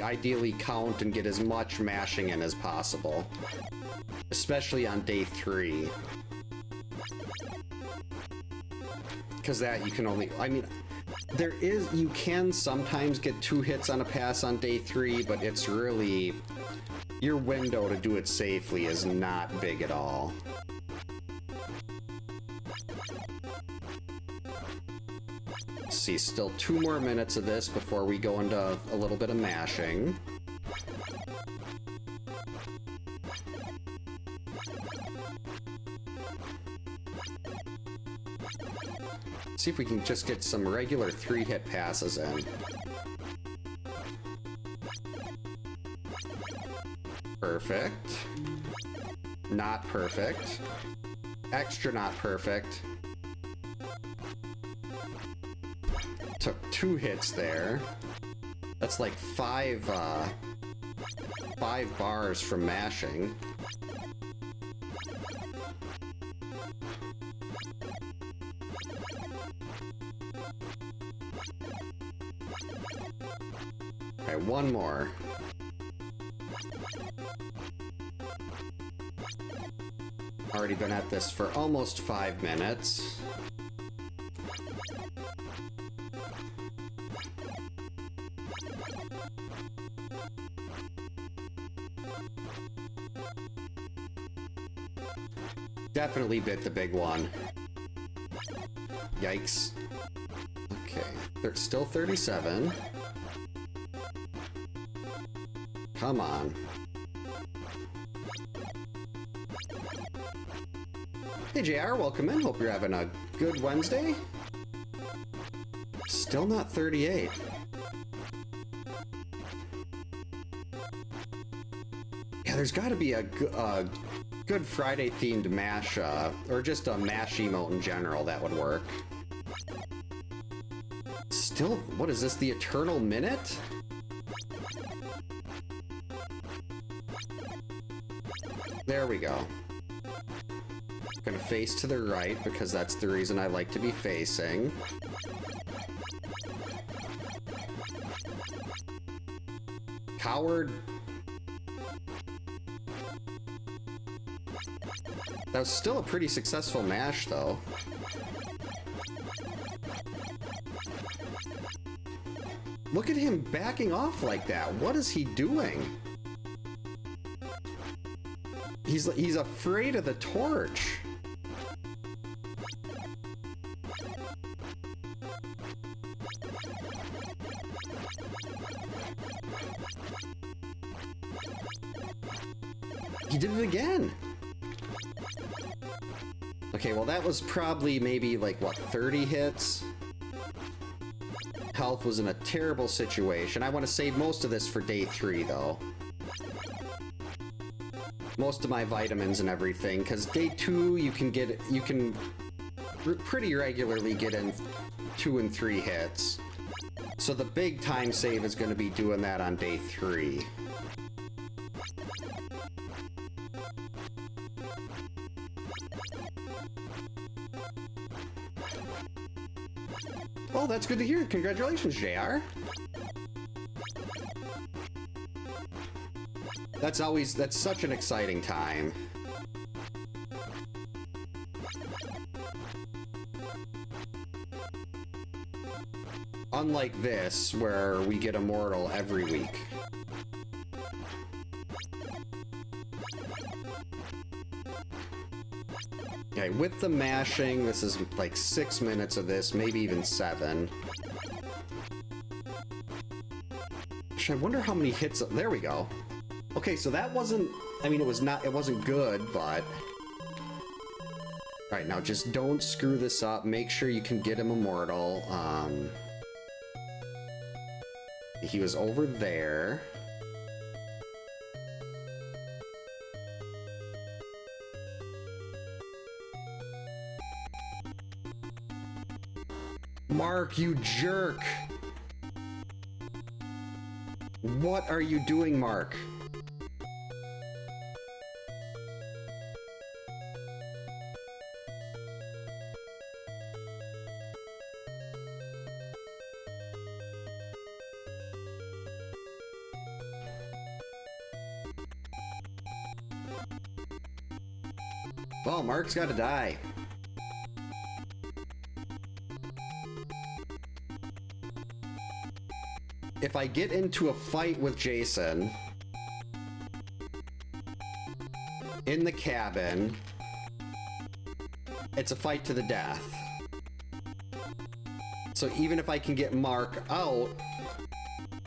ideally count and get as much mashing in as possible. Especially on day 3. Because that you can only... I mean, You can sometimes get 2 hits on a pass on day 3, but it's really, your window to do it safely is not big at all. Let's see, still 2 more minutes of this before we go into a little bit of mashing. See if we can just get some regular 3-hit passes in. Perfect. Not perfect. Extra not perfect. Took 2 hits there. That's like 5 bars from mashing. Okay, 1 more. Already been at this for almost 5 minutes. Definitely bit the big one. Yikes. Okay, there's still 37. Come on. Hey JR, welcome in. Hope you're having a good Wednesday. Still not 38. Yeah, there's got to be a good Friday themed mash, or just a mash emote in general that would work. Still, what is this, the Eternal Minute? There we go. Gonna face to the right because that's the reason I like to be facing. Coward. That was still a pretty successful mash, though. Look at him backing off like that. What is he doing? He's afraid of the torch. He did it again. Okay, well that was probably maybe like, what, 30 hits? Health was in a terrible situation. I want to save most of this for day 3, though. Most of my vitamins and everything, because day 2 you can pretty regularly get in 2 and 3 hits. So the big time save is going to be doing that on day 3. Oh, that's good to hear. Congratulations, JR. That's such an exciting time. Unlike this, where we get Immortal every week. Okay, with the mashing, this is like 6 minutes of this, maybe even 7. Actually, I wonder how many hits... There we go. Okay, so that wasn't... I mean, it wasn't good, but... Alright, now just don't screw this up. Make sure you can get him Immortal. He was over there. Mark, you jerk! What are you doing, Mark? Well, Mark's gotta die. if I get into a fight with Jason in the cabin, it's a fight to the death. So even if I can get Mark out,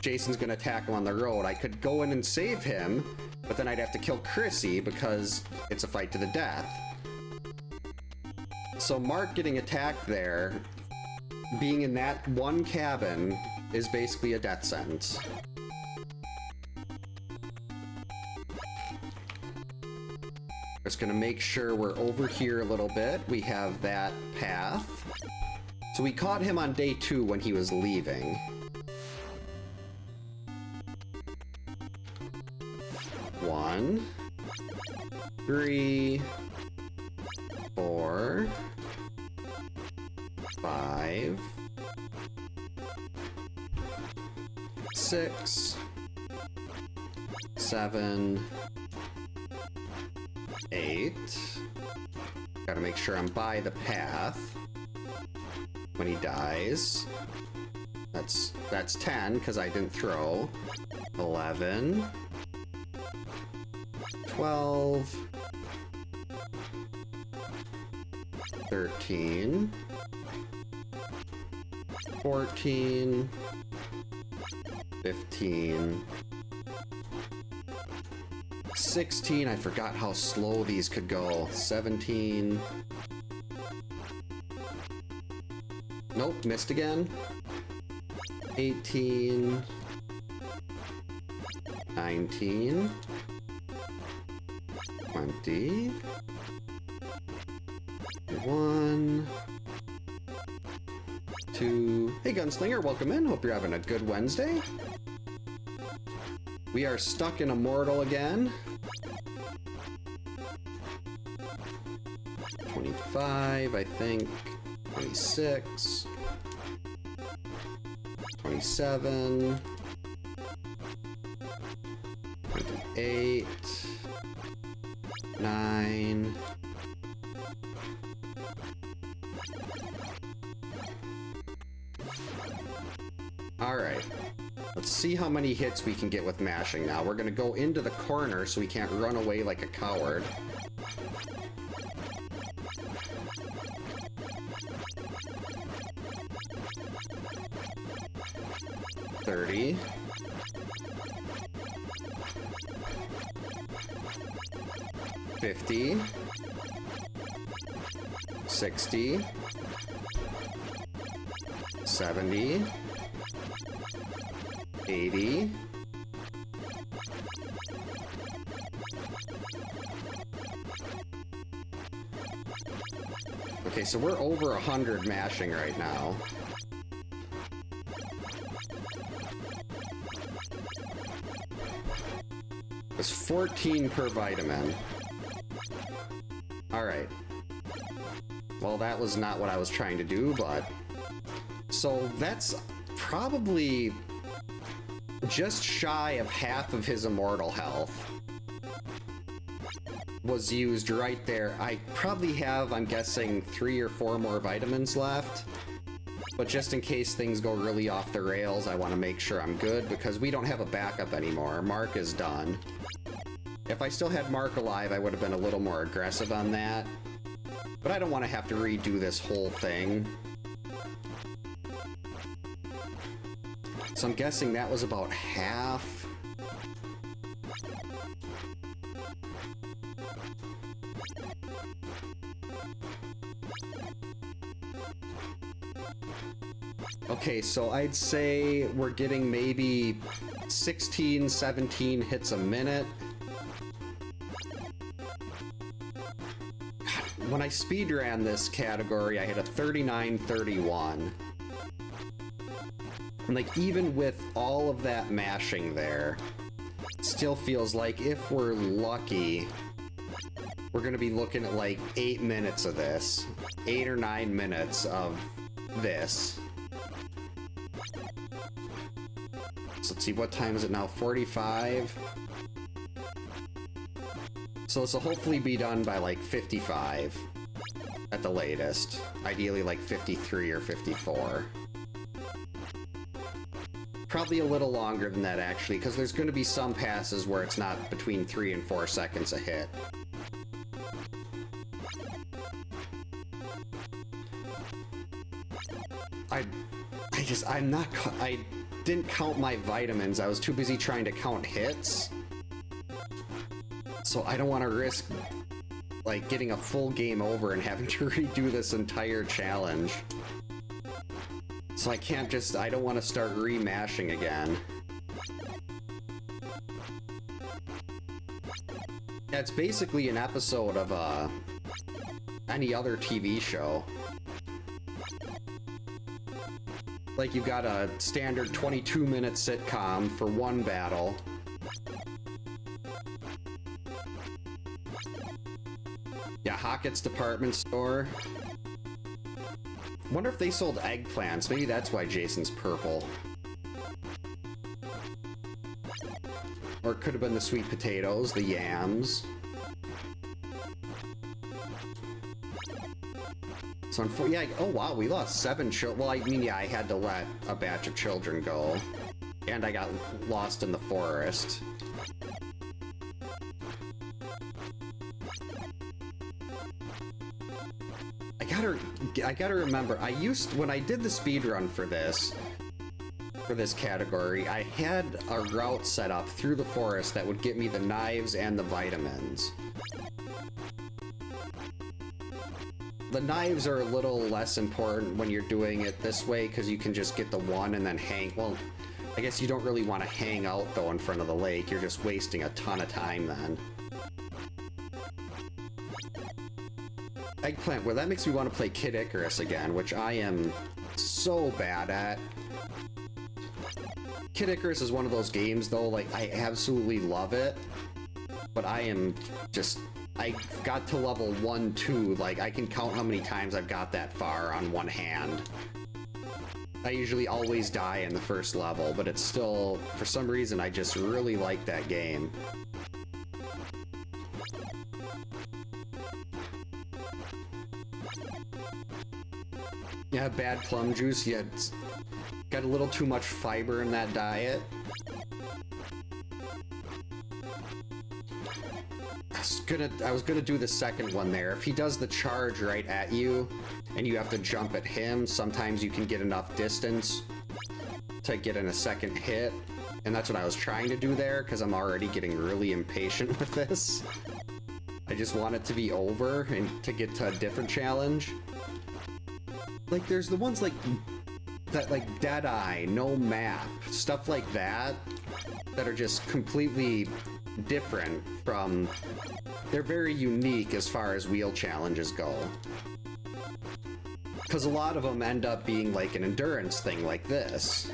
Jason's gonna attack him on the road. I could go in and save him, but then I'd have to kill Chrissy because it's a fight to the death. So Mark getting attacked there, being in that one cabin, is basically a death sentence. Just gonna make sure we're over here a little bit. We have that path. So we caught him on day 2 when he was leaving. One, 3, 4, 5, 6, 7, 8. Gotta make sure I'm by the path when he dies. That's 10 because I didn't throw. 11, 12, 13, 14, 15, 16, I forgot how slow these could go. 17. Nope, missed again. 18. 19. 20. 1. 2. Hey Gunslinger, welcome in. Hope you're having a good Wednesday. We are stuck in Immortal again. 25, I think. 26. 27. 28. 9. Alright. Let's see how many hits we can get with mashing now. We're gonna go into the corner so we can't run away like a coward. $30. 50. 60. 70. 80. Okay, so we're over 100 mashing right now. It's 14 per vitamin. Alright. Well, that was not what I was trying to do, but... So that's probably just shy of half of his Immortal health was used right there. I probably have, I'm guessing, 3 or 4 more vitamins left. But just in case things go really off the rails, I want to make sure I'm good because we don't have a backup anymore. Mark is done. If I still had Mark alive, I would have been a little more aggressive on that. But I don't want to have to redo this whole thing. So I'm guessing that was about half. Okay, so I'd say we're getting maybe 16, 17 hits a minute. When I speedran this category, I had a 39-31. And like, even with all of that mashing there, it still feels like if we're lucky, we're gonna be looking at like 8 minutes of this. 8 or 9 minutes of this. So let's see, what time is it now? 45? So this will hopefully be done by like 55 at the latest. Ideally like 53 or 54. probably a little longer than that, actually, because there's going to be some passes where it's not between 3 and 4 seconds a hit. I didn't count my vitamins. I was too busy trying to count hits. So I don't want to risk, like, getting a full game over and having to redo this entire challenge. So I can't I don't want to start remashing again. Yeah, it's basically an episode of, any other TV show. Like, you've got a standard 22-minute sitcom for one battle. Yeah, Hockett's department store. Wonder if they sold eggplants. Maybe that's why Jason's purple. Or it could have been the sweet potatoes, the yams. So yeah, oh wow, we lost 7 children. Well, I mean, yeah, I had to let a batch of children go. And I got lost in the forest. I gotta remember, when I did the speedrun for this category, I had a route set up through the forest that would get me the knives and the vitamins. The knives are a little less important when you're doing it this way, because you can just get the one and then hang. Well, I guess you don't really want to hang out, though, in front of the lake. You're just wasting a ton of time then. Eggplant, well, that makes me want to play Kid Icarus again, which I am so bad at. Kid Icarus is one of those games, though, like, I absolutely love it, but I got to level 1, 2, like, I can count how many times I've got that far on one hand. I usually always die in the first level, but it's still, for some reason, I just really like that game. Yeah, bad plum juice. Yeah, it's got a little too much fiber in that diet. I was gonna do the second one there. If he does the charge right at you, and you have to jump at him, sometimes you can get enough distance to get in a second hit. And that's what I was trying to do there, because I'm already getting really impatient with this. I just want it to be over and to get to a different challenge. Like, there's the ones like that, like Deadeye, no map, stuff like that, that are just completely different from... They're very unique as far as wheel challenges go. Because a lot of them end up being like an endurance thing like this.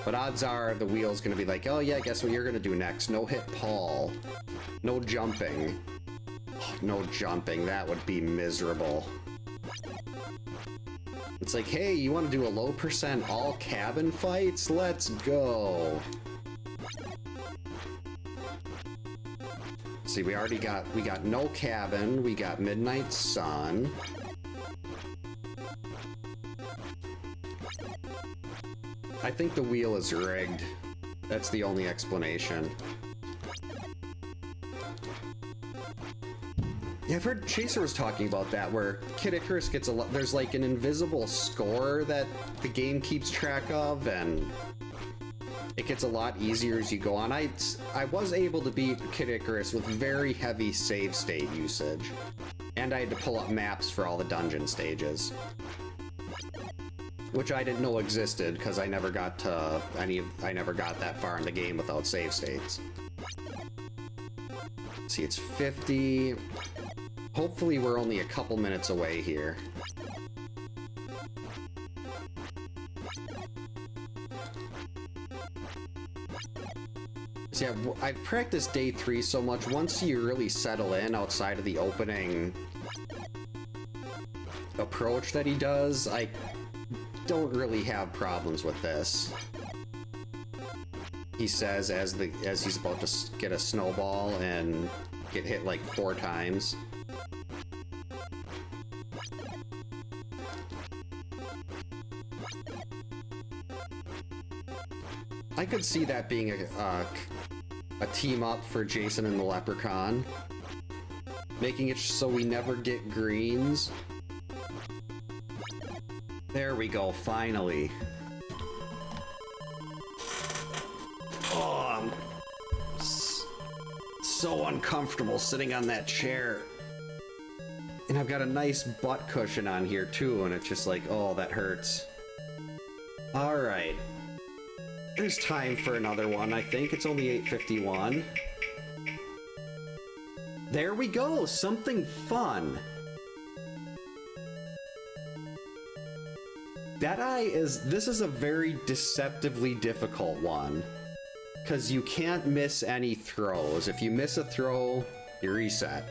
But odds are the wheel's gonna be like, oh yeah, guess what you're gonna do next? No hit Paul. No jumping. Oh, no jumping, that would be miserable. It's like, hey, you want to do a low percent all cabin fights? Let's go. See, we got no cabin, we got Midnight Sun. I think the wheel is rigged. That's the only explanation. Yeah, I've heard Chaser was talking about that, where Kid Icarus gets there's like an invisible score that the game keeps track of, and it gets a lot easier as you go on. I was able to beat Kid Icarus with very heavy save state usage, and I had to pull up maps for all the dungeon stages, which I didn't know existed because I never got that far in the game without save states. See, it's 50. Hopefully we're only a couple minutes away here. So yeah, I've practiced day 3 so much, once you really settle in outside of the opening approach that he does, I don't really have problems with this. He says as he's about to get a snowball and get hit like 4 times. I could see that being a team up for Jason and the Leprechaun. Making it so we never get greens. There we go, finally. Oh, I'm so uncomfortable sitting on that chair. And I've got a nice butt cushion on here too, and it's just like, oh, that hurts. All right. There's time for another one, I think. It's only 8:51. There we go, something fun. Deadeye this is a very deceptively difficult one. Because you can't miss any throws. If you miss a throw, you reset.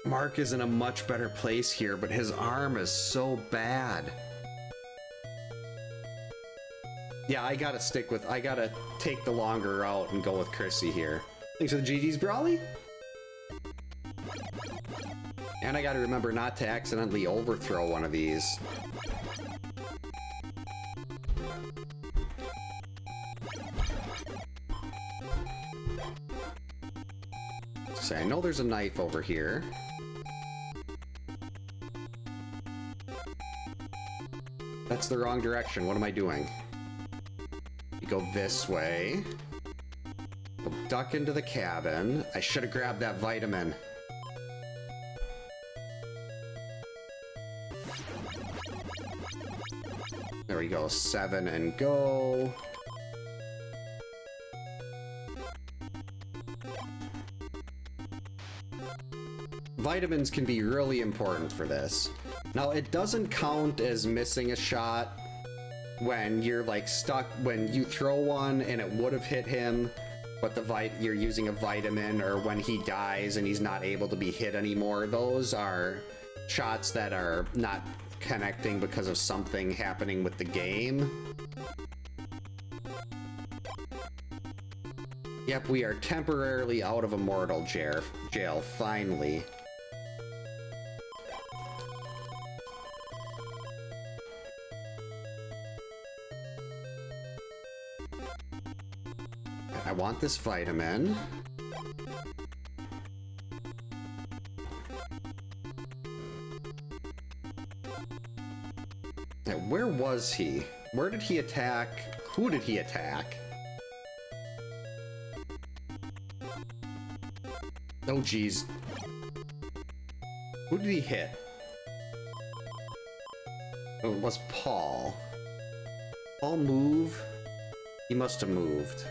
Mark is in a much better place here, but his arm is so bad. Yeah, I gotta take the longer route and go with Chrissy here. Thanks for the GG's, Brawly. And I gotta remember not to accidentally overthrow one of these. So I know there's a knife over here. That's the wrong direction. What am I doing? You go this way. We'll duck into the cabin. I should have grabbed that vitamin. There we go. 7 and go. Vitamins can be really important for this. Now, it doesn't count as missing a shot when you're like stuck, when you throw one and it would have hit him, but you're using a vitamin, or when he dies and he's not able to be hit anymore. Those are shots that are not connecting because of something happening with the game. Yep, we are temporarily out of Immortal jail, finally. I want this vitamin. Now, where was he? Where did he attack? Who did he attack? Oh, geez. Who did he hit? Oh, it was Paul. Paul move? He must have moved.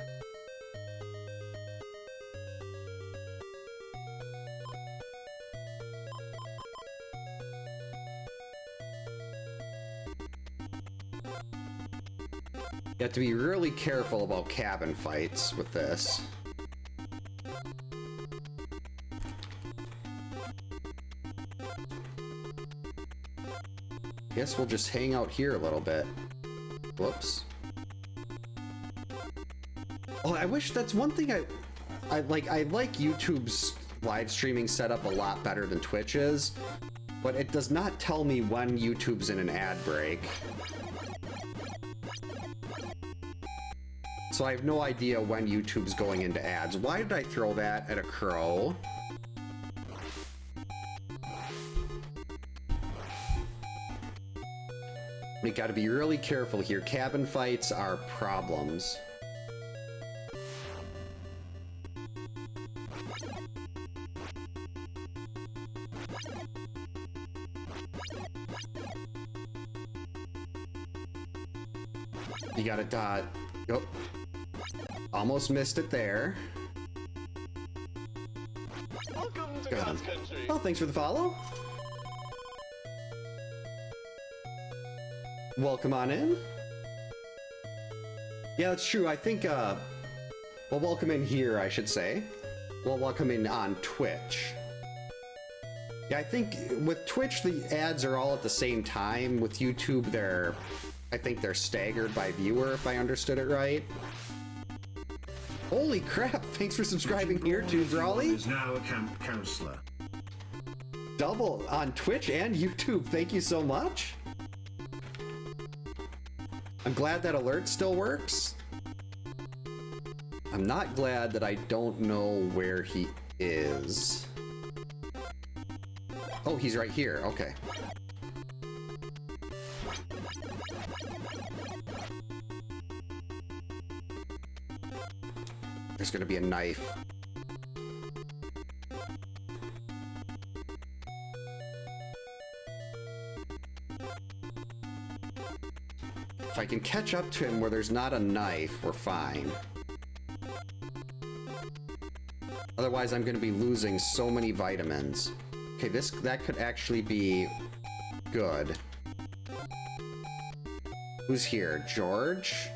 You have to be really careful about cabin fights with this. Guess we'll just hang out here a little bit. Whoops. Oh, I wish that's one thing I like YouTube's live streaming setup a lot better than Twitch's, but it does not tell me when YouTube's in an ad break. So I have no idea when YouTube's going into ads. Why did I throw that at a crow? We gotta be really careful here. Cabin fights are problems. You gotta dot. Oh. Almost missed it there. Welcome to God's country. Oh, thanks for the follow. Welcome on in. Yeah, that's true. I think, well, welcome in here, I should say. Well, welcome in on Twitch. Yeah, I think with Twitch, the ads are all at the same time. With YouTube, I think they're staggered by viewer, if I understood it right. Holy crap, thanks for subscribing here too, Brawly. Is now a camp counselor. double on Twitch and YouTube. Thank you so much. I'm glad that alert still works. I'm not glad that I don't know where he is. Oh, he's right here. Okay. There's gonna be a knife. If I can catch up to him where there's not a knife, we're fine. Otherwise, I'm gonna be losing so many vitamins. Okay, that could actually be good. Who's here? George?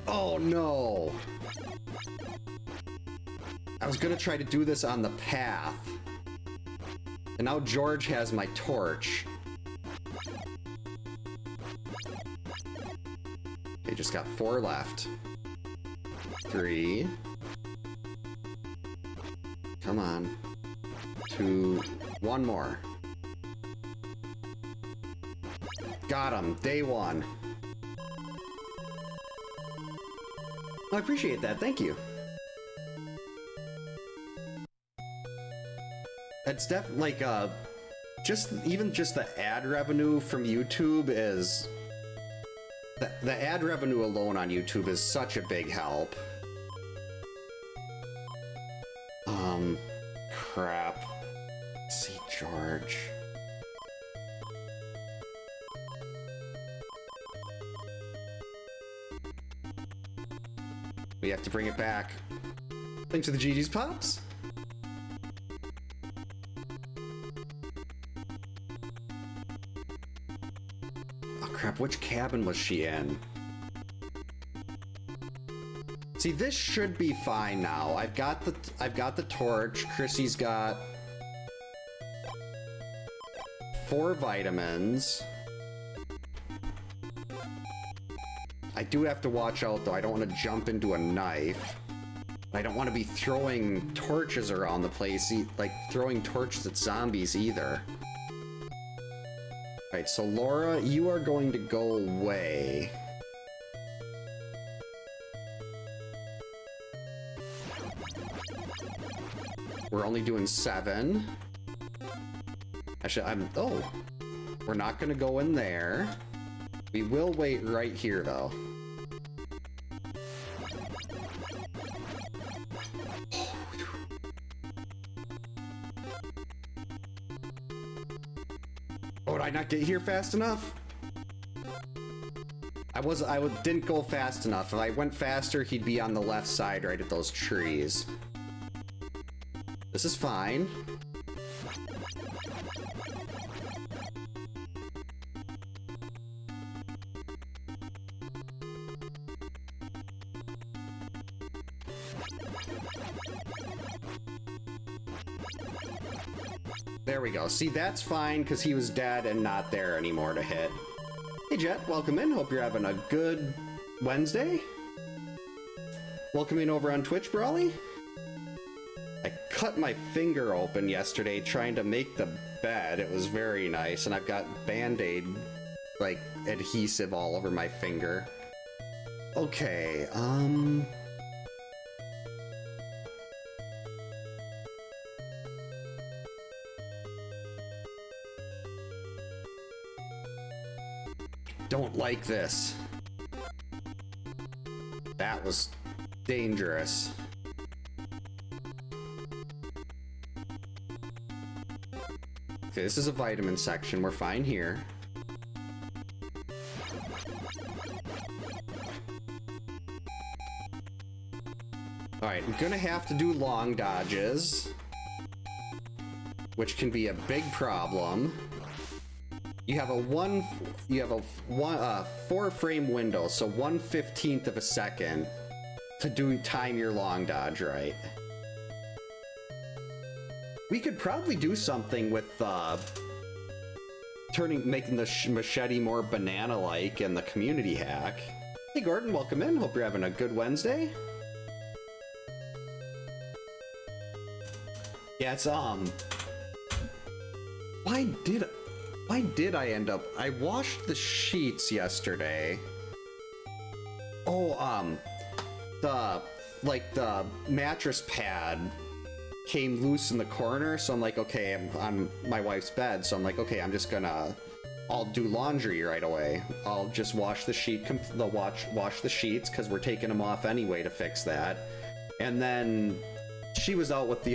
Oh no! I was gonna try to do this on the path. And now George has my torch. Okay, just got 4 left. 3. Come on. 2. 1 more. Got him. Day 1. I appreciate that. Thank you. It's definitely like even just the ad revenue from YouTube is the ad revenue alone on YouTube is such a big help. Crap. Let's see, George. We have to bring it back. Thanks to the GG's Pops. Oh crap, which cabin was she in? See, this should be fine now. I've got the torch. Chrissy's got 4 vitamins. I do have to watch out though. I don't want to jump into a knife. I don't want to be throwing torches around the place, like throwing torches at zombies either. Alright, so Laura, you are going to go away. We're only doing 7. Actually, oh, we're not gonna go in there. We will wait right here though. Oh, did I not get here fast enough? I didn't go fast enough. If I went faster, he'd be on the left side right at those trees. This is fine. There we go. See, that's fine because he was dead and not there anymore to hit. Hey Jet, welcome in. Hope you're having a good Wednesday. Welcome in over on Twitch, Brawly. I cut my finger open yesterday trying to make the bed. It was very nice, and I've got Band-Aid, like, adhesive all over my finger. Okay, don't like this. That was dangerous. Okay, this is a vitamin section. We're fine here. Alright, I'm gonna have to do long dodges, which can be a big problem. You have a 4-frame window, so 1/15 of a second to time your long dodge right. We could probably do something with making the machete more banana-like in the community hack. Hey Gordon, welcome in. Hope you're having a good Wednesday. Yeah, it's why did I end up? I washed the sheets yesterday. Oh, the mattress pad came loose in the corner, so I'm like, okay, I'm on my wife's bed, so I'm like, okay, I'll do laundry right away. I'll just wash the wash the sheets because we're taking them off anyway to fix that. And then she was out with the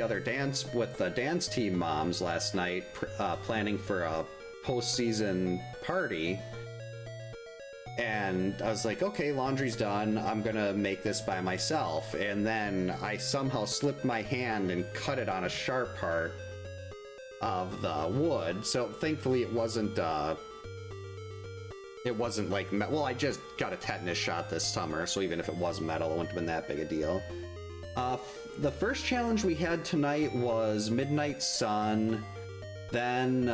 dance team moms last night, planning for a postseason party. And I was like, okay, laundry's done. I'm gonna make this by myself. And then I somehow slipped my hand and cut it on a sharp part of the wood. So thankfully it wasn't like well, I just got a tetanus shot this summer, so even if it was metal, it wouldn't have been that big a deal. The first challenge we had tonight was Midnight Sun, then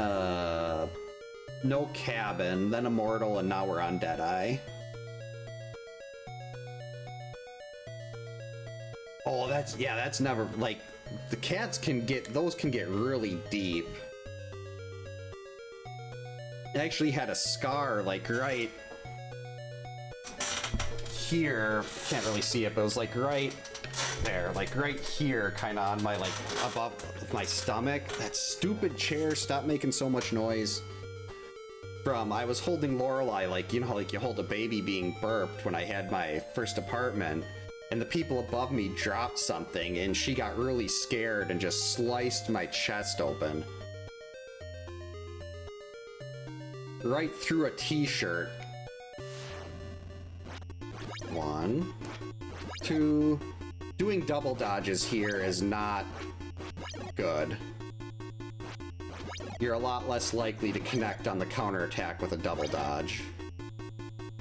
No Cabin, then Immortal, and now we're on Deadeye. Oh, that's never, like, the cats can get really deep. It actually had a scar, like, right here. Can't really see it, but it was, like, right there, like, right here, kind of on my, like, above my stomach. That stupid chair, stop making so much noise. I was holding Lorelei, like, you know, like you hold a baby being burped when I had my first apartment, and the people above me dropped something, and she got really scared and just sliced my chest open. Right through a t-shirt. 1, 2. Doing double dodges here is not good. You're a lot less likely to connect on the counterattack with a double dodge.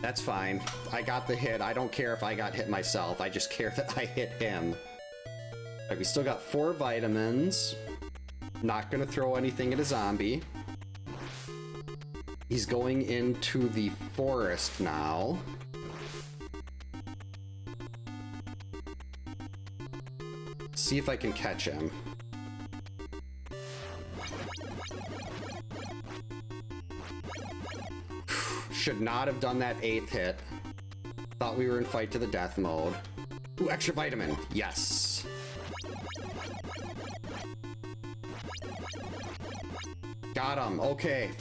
That's fine. I got the hit. I don't care if I got hit myself. I just care that I hit him. Right, we still got 4 vitamins. Not gonna throw anything at a zombie. He's going into the forest now. See if I can catch him. Should not have done that 8th hit. Thought we were in fight to the death mode. Ooh, extra vitamin. Yes. Got him. Okay.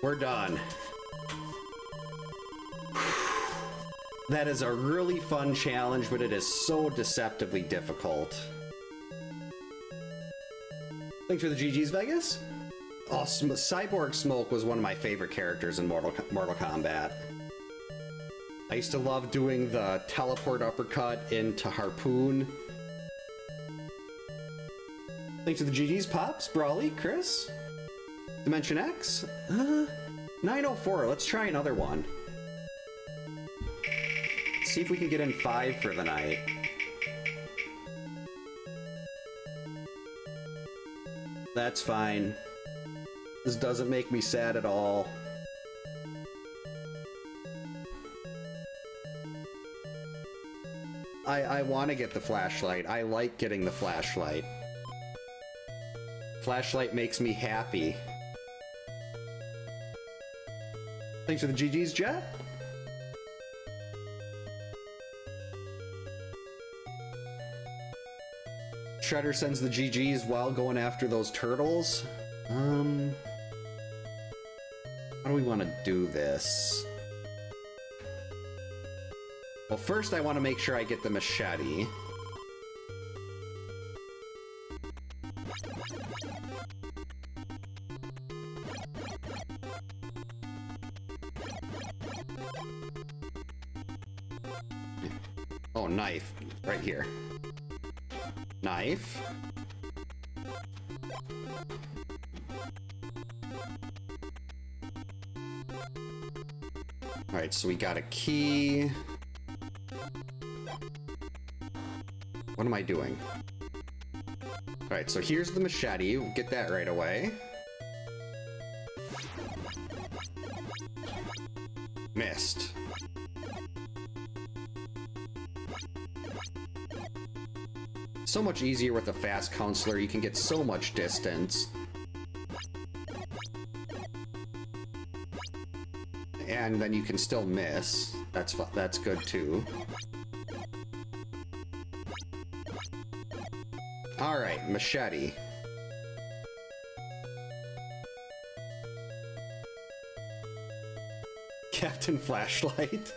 We're done. That is a really fun challenge, but it is so deceptively difficult. Thanks for the GG's, Vegas. Oh, Cyborg Smoke was one of my favorite characters in Mortal Kombat. I used to love doing the teleport uppercut into Harpoon. Thanks for the GG's, Pops, Brawly, Chris, Dimension X, 904. Let's try another one. See if we can get in 5 for the night. That's fine. This doesn't make me sad at all. I want to get the flashlight. I like getting the flashlight. Flashlight makes me happy. Thanks for the GG's, Jet. Shredder sends the GG's while going after those turtles. How do we want to do this? Well, first I want to make sure I get the machete. Oh, knife. Right here. Knife. Alright, so we got a key. What am I doing? Alright, so here's the machete. We'll get that right away. Missed. So much easier with a fast counselor. You can get so much distance. And then you can still miss. That's good too. All right, machete. Captain Flashlight.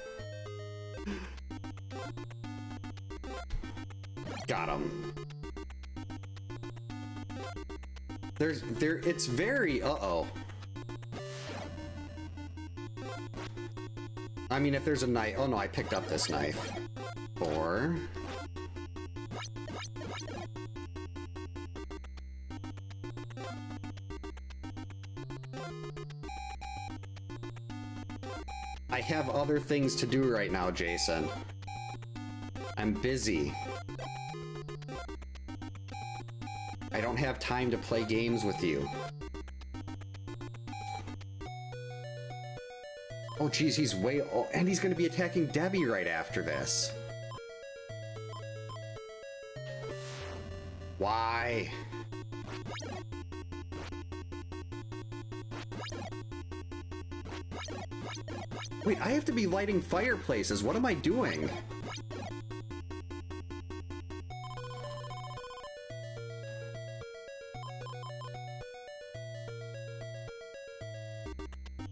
Got him. It's very, uh-oh. I mean, if there's a knife, oh no, I picked up this knife. 4. I have other things to do right now, Jason. I'm busy. I don't have time to play games with you. Oh geez, he's way... Oh, and he's gonna be attacking Debbie right after this. Why? Wait, I have to be lighting fireplaces. What am I doing?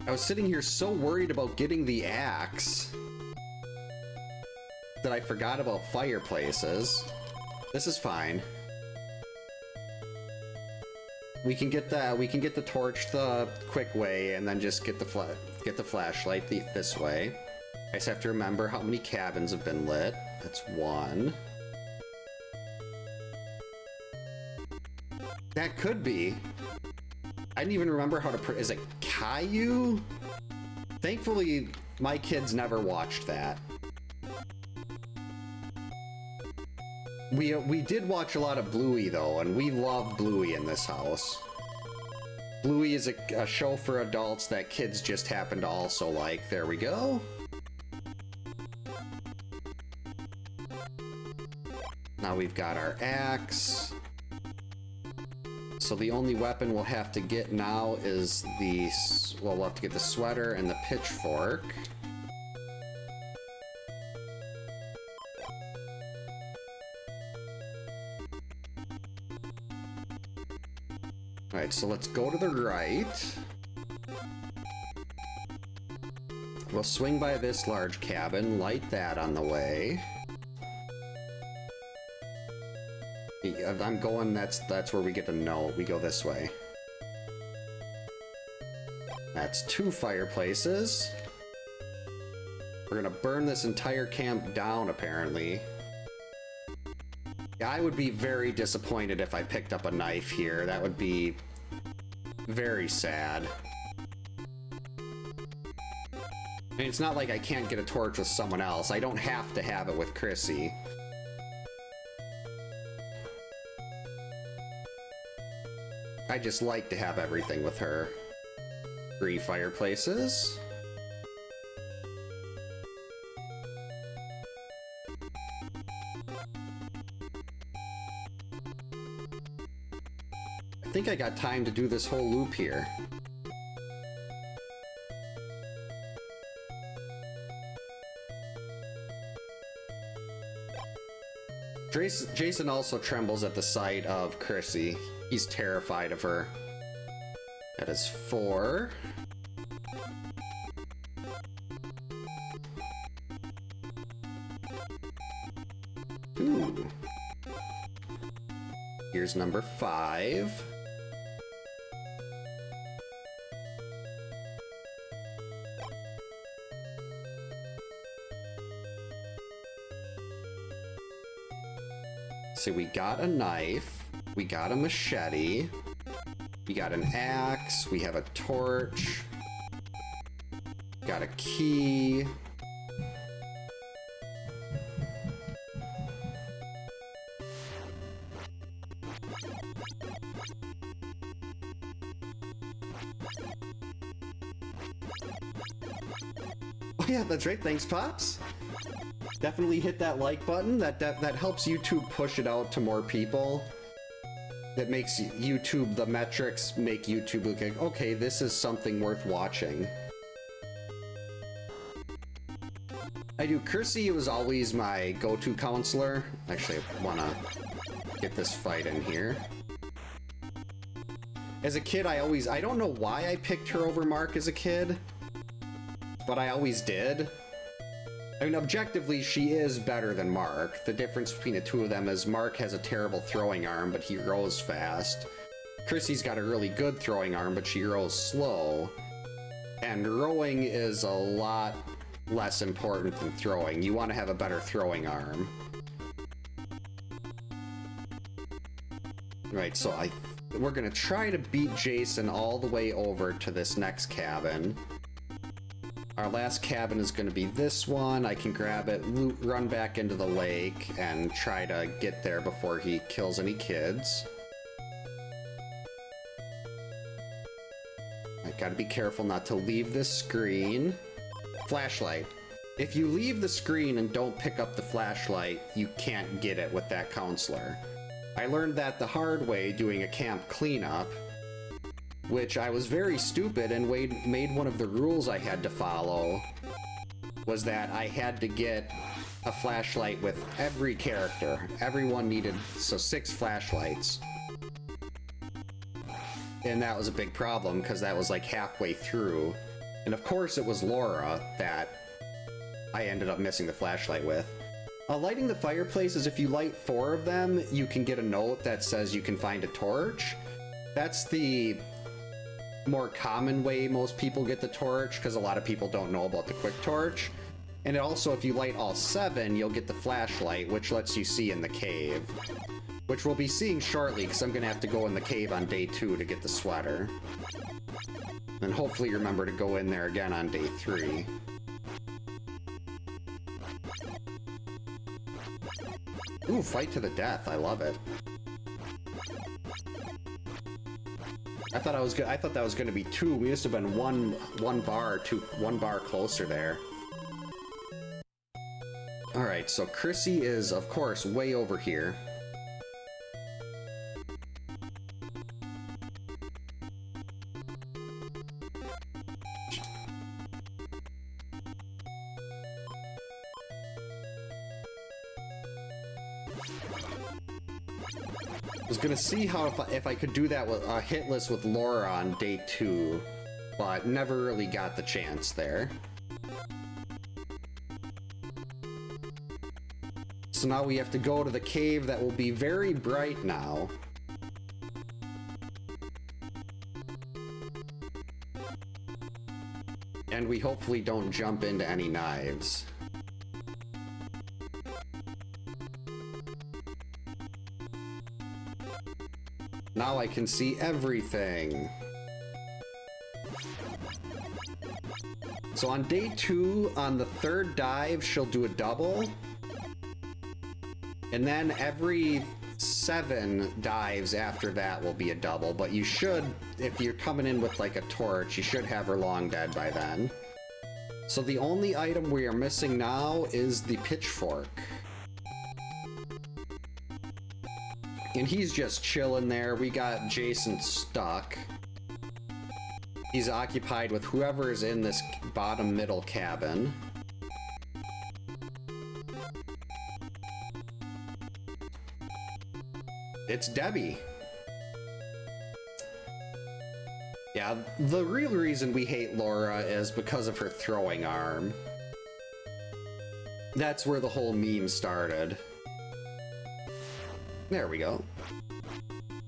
I was sitting here so worried about getting the axe that I forgot about fireplaces. This is fine. We can get the torch the quick way, and then just get the flashlight this way. I just have to remember how many cabins have been lit. That's 1. That could be. I didn't even remember how to is it Caillou? Thankfully, my kids never watched that. We did watch a lot of Bluey though, and we love Bluey in this house. Bluey is a show for adults that kids just happen to also like. There we go. Now we've got our axe. So the only weapon we'll have to get now is well, we'll have to get the sweater and the pitchfork. Alright, so let's go to the right. We'll swing by this large cabin, light that on the way. I'm going, that's where we get to know. We go this way. That's 2 fireplaces. We're gonna burn this entire camp down, apparently. Yeah, I would be very disappointed if I picked up a knife here. That would be very sad. I mean, it's not like I can't get a torch with someone else. I don't have to have it with Chrissy. I just like to have everything with her. 3 fireplaces. I think I got time to do this whole loop here. Jason also trembles at the sight of Chrissy. He's terrified of her. That is 4. Ooh. Here's number 5. So we got a knife. We got a machete, we got an axe, we have a torch, got a key. Oh yeah, that's right, thanks Pops. Definitely hit that like button. That helps YouTube push it out to more people. That makes YouTube, the metrics make YouTube look like, okay, this is something worth watching. Kersey was always my go-to counselor. Actually, I want to get this fight in here. As a kid, I don't know why I picked her over Mark as a kid, but I always did. I mean, objectively, she is better than Mark. The difference between the two of them is Mark has a terrible throwing arm, but he rows fast. Chrissy's got a really good throwing arm, but she rows slow. And rowing is a lot less important than throwing. You want to have a better throwing arm. Right, so we're gonna try to beat Jason all the way over to this next cabin. Our last cabin is going to be this one. I can grab it, run back into the lake, and try to get there before he kills any kids. I gotta be careful not to leave this screen. Flashlight. If you leave the screen and don't pick up the flashlight, you can't get it with that counselor. I learned that the hard way doing a camp cleanup, which I was very stupid and made one of the rules I had to follow, was that I had to get a flashlight with every character. Everyone needed, so 6 flashlights. And that was a big problem, because that was like halfway through. And of course it was Laura that I ended up missing the flashlight with. Lighting the fireplace is if you light 4 of them, you can get a note that says you can find a torch. That's the more common way most people get the torch, because a lot of people don't know about the quick torch. And also, if you light all 7, you'll get the flashlight, which lets you see in the cave, which we'll be seeing shortly, because I'm gonna have to go in the cave on day 2 to get the sweater, and hopefully remember to go in there again on day 3. Ooh, fight to the death. I love it. I thought that was going to be 2. We must have been one bar closer there. All right, so Chrissy is, of course, way over here. I was gonna see how if I could do that with a hit list with Laura on day 2, but never really got the chance there. So now we have to go to the cave that will be very bright now. And we hopefully don't jump into any knives. Now I can see everything. So on day 2, on the 3rd dive, she'll do a double. And then every 7 dives after that will be a double. But you should, if you're coming in with like a torch, you should have her long dead by then. So the only item we are missing now is the pitchfork. And he's just chilling there. We got Jason stuck. He's occupied with whoever is in this bottom middle cabin. It's Debbie. Yeah, the real reason we hate Laura is because of her throwing arm. That's where the whole meme started. There we go.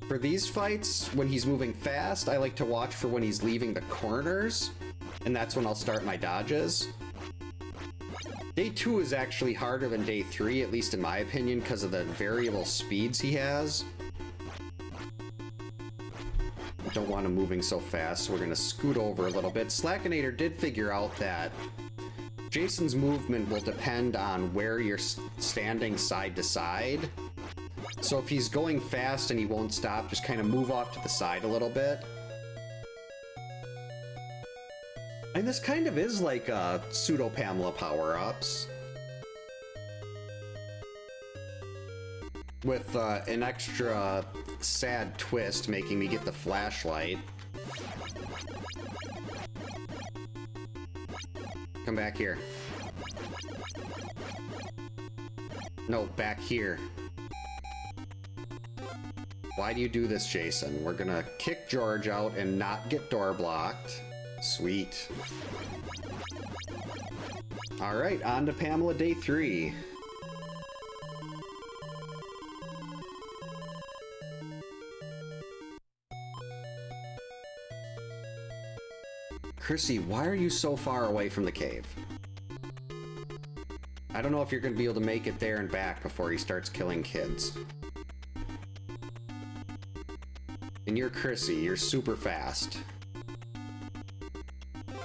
For these fights, when he's moving fast, I like to watch for when he's leaving the corners, and that's when I'll start my dodges. Day 2 is actually harder than day 3, at least in my opinion, because of the variable speeds he has. Don't want him moving so fast, so we're gonna scoot over a little bit. Slackinator did figure out that Jason's movement will depend on where you're standing side to side. So if he's going fast and he won't stop, just kind of move off to the side a little bit. And this kind of is like pseudo Pamela power-ups. with an extra sad twist making me get the flashlight. Come back here. No, back here. Why do you do this, Jason? We're gonna kick George out and not get door blocked. Sweet. All right, on to Pamela day 3. Chrissy, why are you so far away from the cave? I don't know if you're going to be able to make it there and back before he starts killing kids. And you're Chrissy, you're super fast.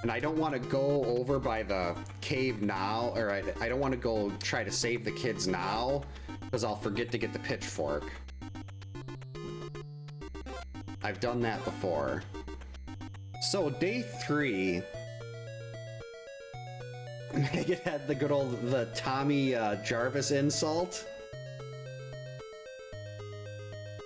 And I don't want to go over by the cave now, or I don't want to go try to save the kids now, because I'll forget to get the pitchfork. I've done that before. So, day 3, Megan had the good old, the Tommy Jarvis insult.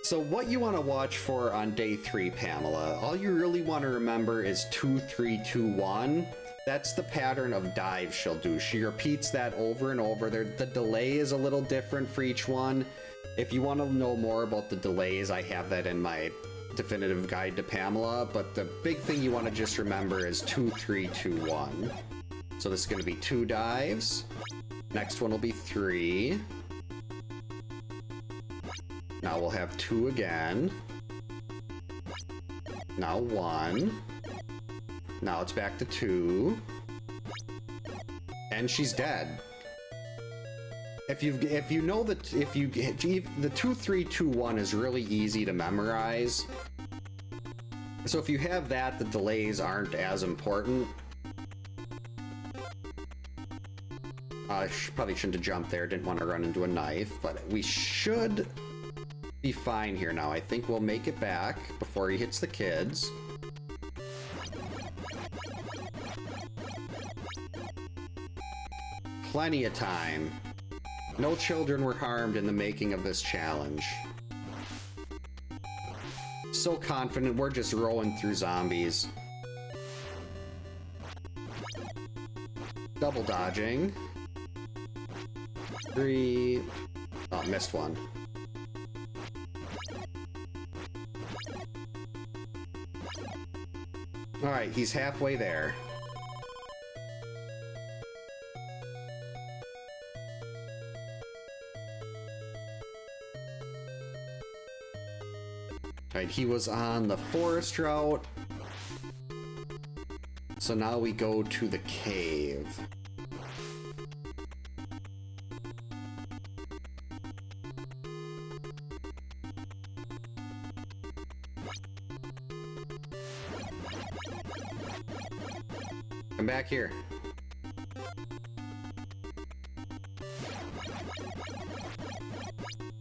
So what you want to watch for on day 3, Pamela, all you really want to remember is 2, 3, 2, 1. That's the pattern of dives she'll do. She repeats that over and over. The delay is a little different for each one. If you want to know more about the delays, I have that in my definitive guide to Pamela, but the big thing you want to just remember is 2, 3, 2, 1. So this is going to be 2 dives. Next one will be 3. Now we'll have 2 again. Now 1. Now it's back to 2. And she's dead. If you know that the 2, 3, 2, 1 is really easy to memorize. So if you have that, the delays aren't as important. Probably shouldn't have jumped there, didn't want to run into a knife, but we should be fine here now. I think we'll make it back before he hits the kids. Plenty of time. No children were harmed in the making of this challenge. So confident, we're just rolling through zombies. Double dodging. 3. Oh, missed one. Alright, he's halfway there. Alright, he was on the forest route. So now we go to the cave. Come back here.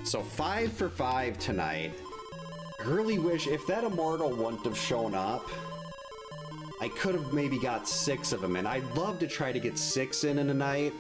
So 5 for 5 tonight. I really wish if that Immortal wouldn't have shown up, I could have maybe got 6 of them in. I'd love to try to get 6 in a night.